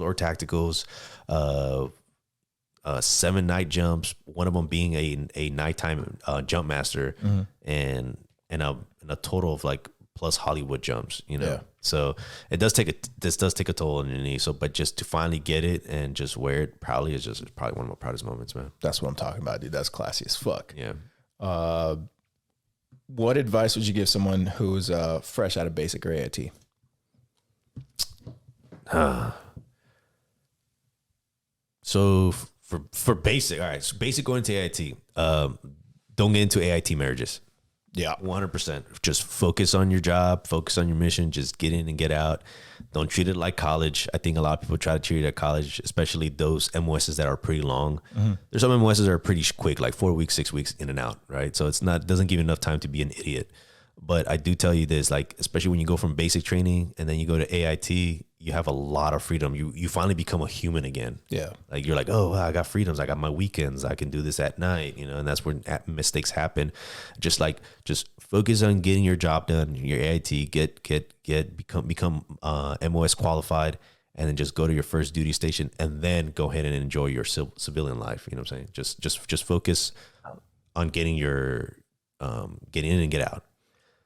7 night jumps, one of them being a nighttime jump master, and a total of like plus Hollywood jumps, you know. Yeah. So this does take a toll on your knee. So, but just to finally get it and just wear it proudly is probably one of my proudest moments, man. That's what I'm talking about, dude. That's classy as fuck. Yeah. What advice would you give someone who's fresh out of basic or AIT? So for basic, all right. So basic going to AIT. Don't get into AIT marriages. Yeah, 100%. Just focus on your job, focus on your mission. Just get in and get out. Don't treat it like college. I think a lot of people try to treat it like college, especially those MOSs that are pretty long. There's some MOSs that are pretty quick, like 4 weeks, 6 weeks in and out, right? So doesn't give you enough time to be an idiot. But I do tell you this, like, especially when you go from basic training and then you go to AIT, you have a lot of freedom. You finally become a human again. Yeah. Like you're like, oh, wow, I got freedoms. I got my weekends. I can do this at night, and that's where mistakes happen. Just focus on getting your job done, your AIT, become MOS qualified, and then just go to your first duty station, and then go ahead and enjoy your civilian life. You know what I'm saying? Just focus on getting your get in and get out.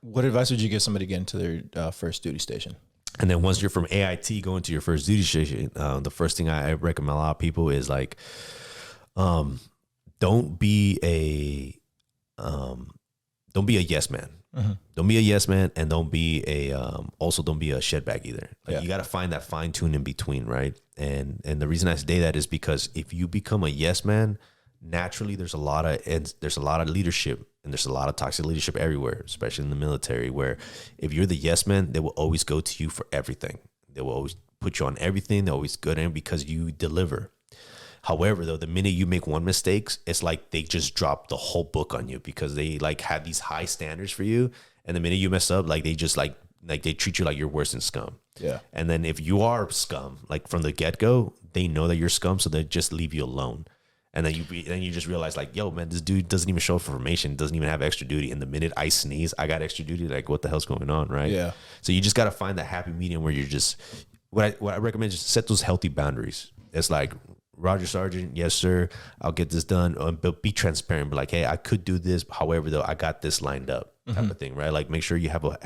What advice would you give somebody getting to their first duty station? And then once you're from AIT going to your first duty station, the first thing I recommend a lot of people is like, don't be a yes man. Mm-hmm. Don't be a yes man, and don't be don't be a shed bag either. Like you got to find that fine tune in between, right? And the reason I say that is because if you become a yes man, naturally there's a lot of leadership. And there's a lot of toxic leadership everywhere, especially in the military, where if you're the yes man, they will always go to you for everything. They will always put you on everything. They're always good in because you deliver. However, though, the minute you make one mistake, it's like they just drop the whole book on you because they like have these high standards for you. And the minute you mess up, like they just like they treat you like you're worse than scum. Yeah. And then if you are scum, like from the get-go, they know that you're scum, so they just leave you alone. And then you just realize like, yo, man, this dude doesn't even show up for formation, doesn't even have extra duty. And the minute I sneeze, I got extra duty. Like, what the hell's going on, right? Yeah. So you just got to find that happy medium where you're just, what I recommend is just set those healthy boundaries. It's like, Roger Sergeant, yes, sir, I'll get this done. But be transparent. Be like, hey, I could do this. However, though, I got this lined up type of thing, right? Like, make sure you have a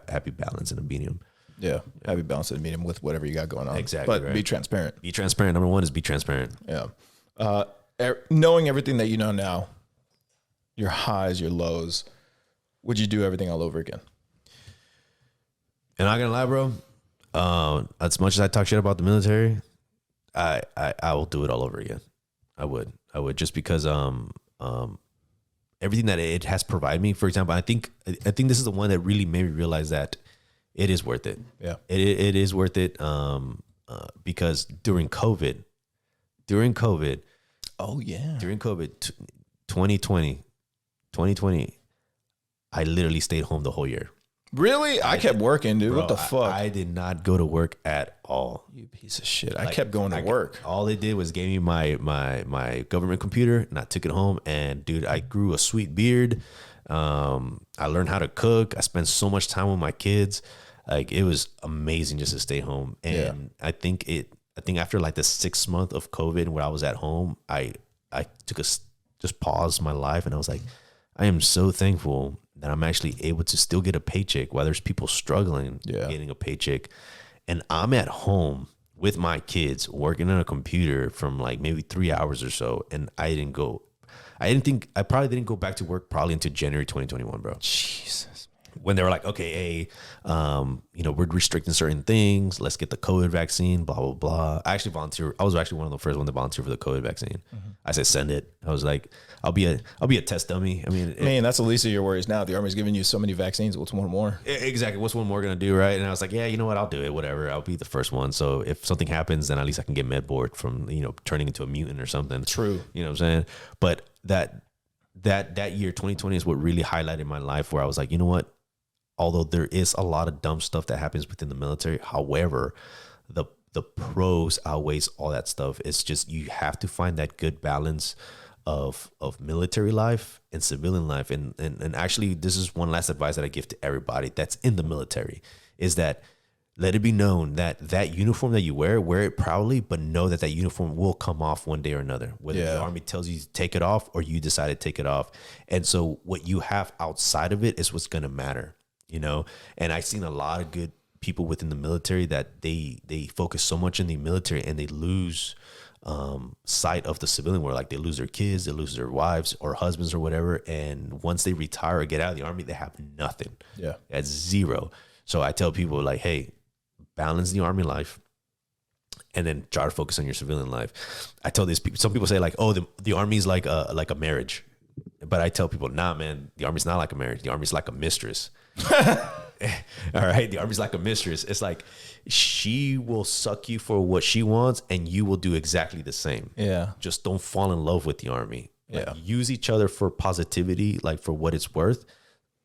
happy balance in a medium. Yeah. Happy balance in a medium with whatever you got going on. Exactly. But be transparent. Be transparent. Number one is be transparent. Yeah. Knowing everything that you know now, your highs, your lows, would you do everything all over again? And I'm not gonna lie, bro. As much as I talk shit about the military, I will do it all over again. I would just because everything that it has provided me. For example, I think this is the one that really made me realize that it is worth it. Yeah, it is worth it. Because during COVID. Oh yeah. During COVID, 2020, I literally stayed home the whole year. Really? I kept working, dude. Bro, what the fuck? I did not go to work at all. You piece of shit. I kept going to work. All they did was gave me my government computer, and I took it home. And dude, I grew a sweet beard. I learned how to cook. I spent so much time with my kids. Like, it was amazing just to stay home. And I think after like the 6th month of COVID where I was at home, I took just paused my life, and I was like, I am so thankful that I'm actually able to still get a paycheck while there's people struggling getting a paycheck. And I'm at home with my kids working on a computer from like maybe 3 hours or so. And I probably didn't go back to work probably until January 2021, bro. Jesus. When they were like, okay, hey, we're restricting certain things. Let's get the COVID vaccine, blah, blah, blah. I actually volunteered. I was actually one of the first ones to volunteer for the COVID vaccine. Mm-hmm. I said, send it. I was like, I'll be a test dummy. I mean, that's the least of your worries now. The Army's giving you so many vaccines. What's one more? Exactly. What's one more going to do, right? And I was like, yeah, you know what? I'll do it. Whatever. I'll be the first one. So if something happens, then at least I can get med board from, turning into a mutant or something. True. You know what I'm saying? But that year, 2020, is what really highlighted my life, where I was like, you know what? Although there is a lot of dumb stuff that happens within the military, however, the pros outweighs all that stuff. It's just, you have to find that good balance of military life and civilian life. And actually, this is one last advice that I give to everybody that's in the military, is that let it be known that uniform that you wear it proudly, but know that uniform will come off one day or another, whether the Army tells you to take it off or you decide to take it off. And so what you have outside of it is what's going to matter. And I've seen a lot of good people within the military that they focus so much in the military and they lose sight of the civilian world. Like, they lose their kids, they lose their wives or husbands or whatever. And once they retire or get out of the Army, they have nothing. Yeah. That's zero. So I tell people, like, hey, balance the Army life and then try to focus on your civilian life. I tell these people, some people say like, oh, the Army is like a marriage. But I tell people, nah, man, the Army's not like a marriage. The Army's like a mistress. All right. The Army's like a mistress. It's like, she will suck you for what she wants and you will do exactly the same. Yeah. Just don't fall in love with the Army. Like, use each other for positivity, like for what it's worth.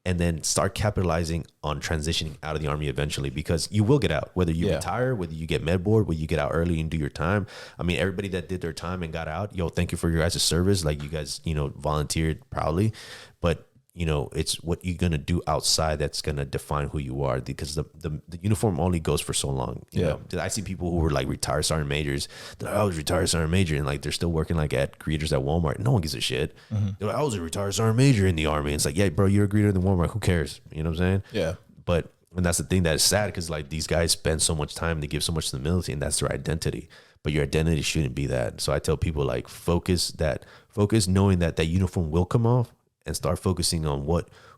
and then start capitalizing on transitioning out of the Army eventually, because you will get out, whether you retire, whether you get med board, whether you get out early and do your time. I mean, everybody that did their time and got out, thank you for your guys' service. Like, you guys, volunteered proudly, but it's what you're going to do outside that's going to define who you are, because the uniform only goes for so long. You know? I see people who were like retired sergeant majors. They're like, I was retired sergeant major, and like they're still working like at greeters at Walmart. No one gives a shit. They're like, I was a retired sergeant major in the Army. And it's like, yeah, bro, you're a greeter in the Walmart. Who cares? You know what I'm saying? Yeah. But, and that's the thing that is sad, because like these guys spend so much time, they give so much to the military, and that's their identity. But your identity shouldn't be that. So I tell people, like, focus knowing that uniform will come off, and start focusing on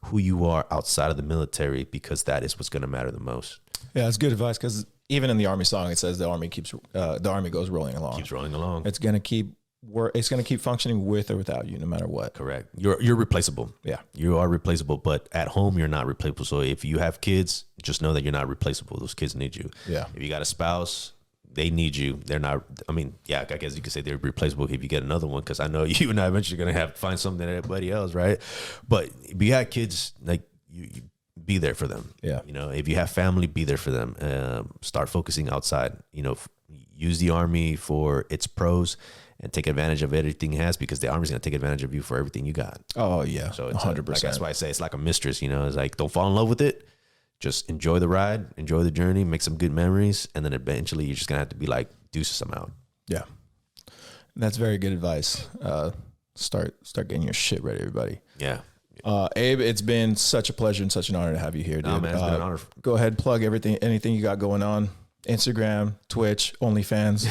who you are outside of the military, because that is what's going to matter the most. Yeah, that's good advice, because even in the Army song, it says the Army goes rolling along. Keeps rolling along. It's going to keep functioning with or without you, no matter what. Correct. You're replaceable. Yeah. You are replaceable, but at home, you're not replaceable. So if you have kids, just know that you're not replaceable. Those kids need you. Yeah. If you got a spouse, they need you. They're not, I mean, yeah, I guess you could say they're replaceable if you get another one, because I know you and I eventually going to have to find something that everybody else, right? But if you have kids, like, you be there for them. Yeah. If you have family, be there for them. Start focusing outside. Use the Army for its pros and take advantage of everything it has, because the Army's going to take advantage of you for everything you got. Oh, yeah. So it's 100%. like, that's why I say it's like a mistress. It's like, don't fall in love with it. Just enjoy the ride, enjoy the journey, make some good memories, and then eventually you're just gonna have to be like, deuces, I'm out. Yeah, that's very good advice. Start getting your shit ready, everybody. Yeah. Abe, it's been such a pleasure and such an honor to have you here, dude. No, man, it's been an honor. Go ahead, plug anything you got going on. Instagram, Twitch, OnlyFans.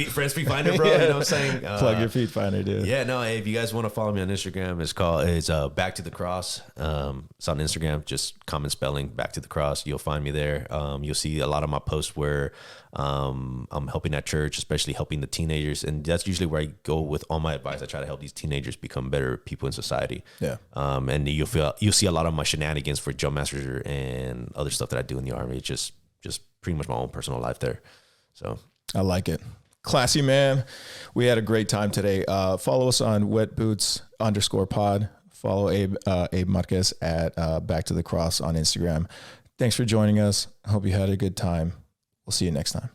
Friends Feet Finder, bro. You know what I'm saying? Plug your Feet Finder, dude. Yeah, no, if you guys want to follow me on Instagram, it's Back to the Cross. It's on Instagram, just common spelling, Back to the Cross. You'll find me there. You'll see a lot of my posts where I'm helping at church, especially helping the teenagers. And that's usually where I go with all my advice. I try to help these teenagers become better people in society. Yeah. And you'll see a lot of my shenanigans for Jump Master and other stuff that I do in the Army. It's just pretty much my own personal life there. So I like it. Classy, man. We had a great time today. Follow us on wetboots_pod. Follow Abe Marquez at Back to the Cross on Instagram. Thanks for joining us. I hope you had a good time. We'll see you next time.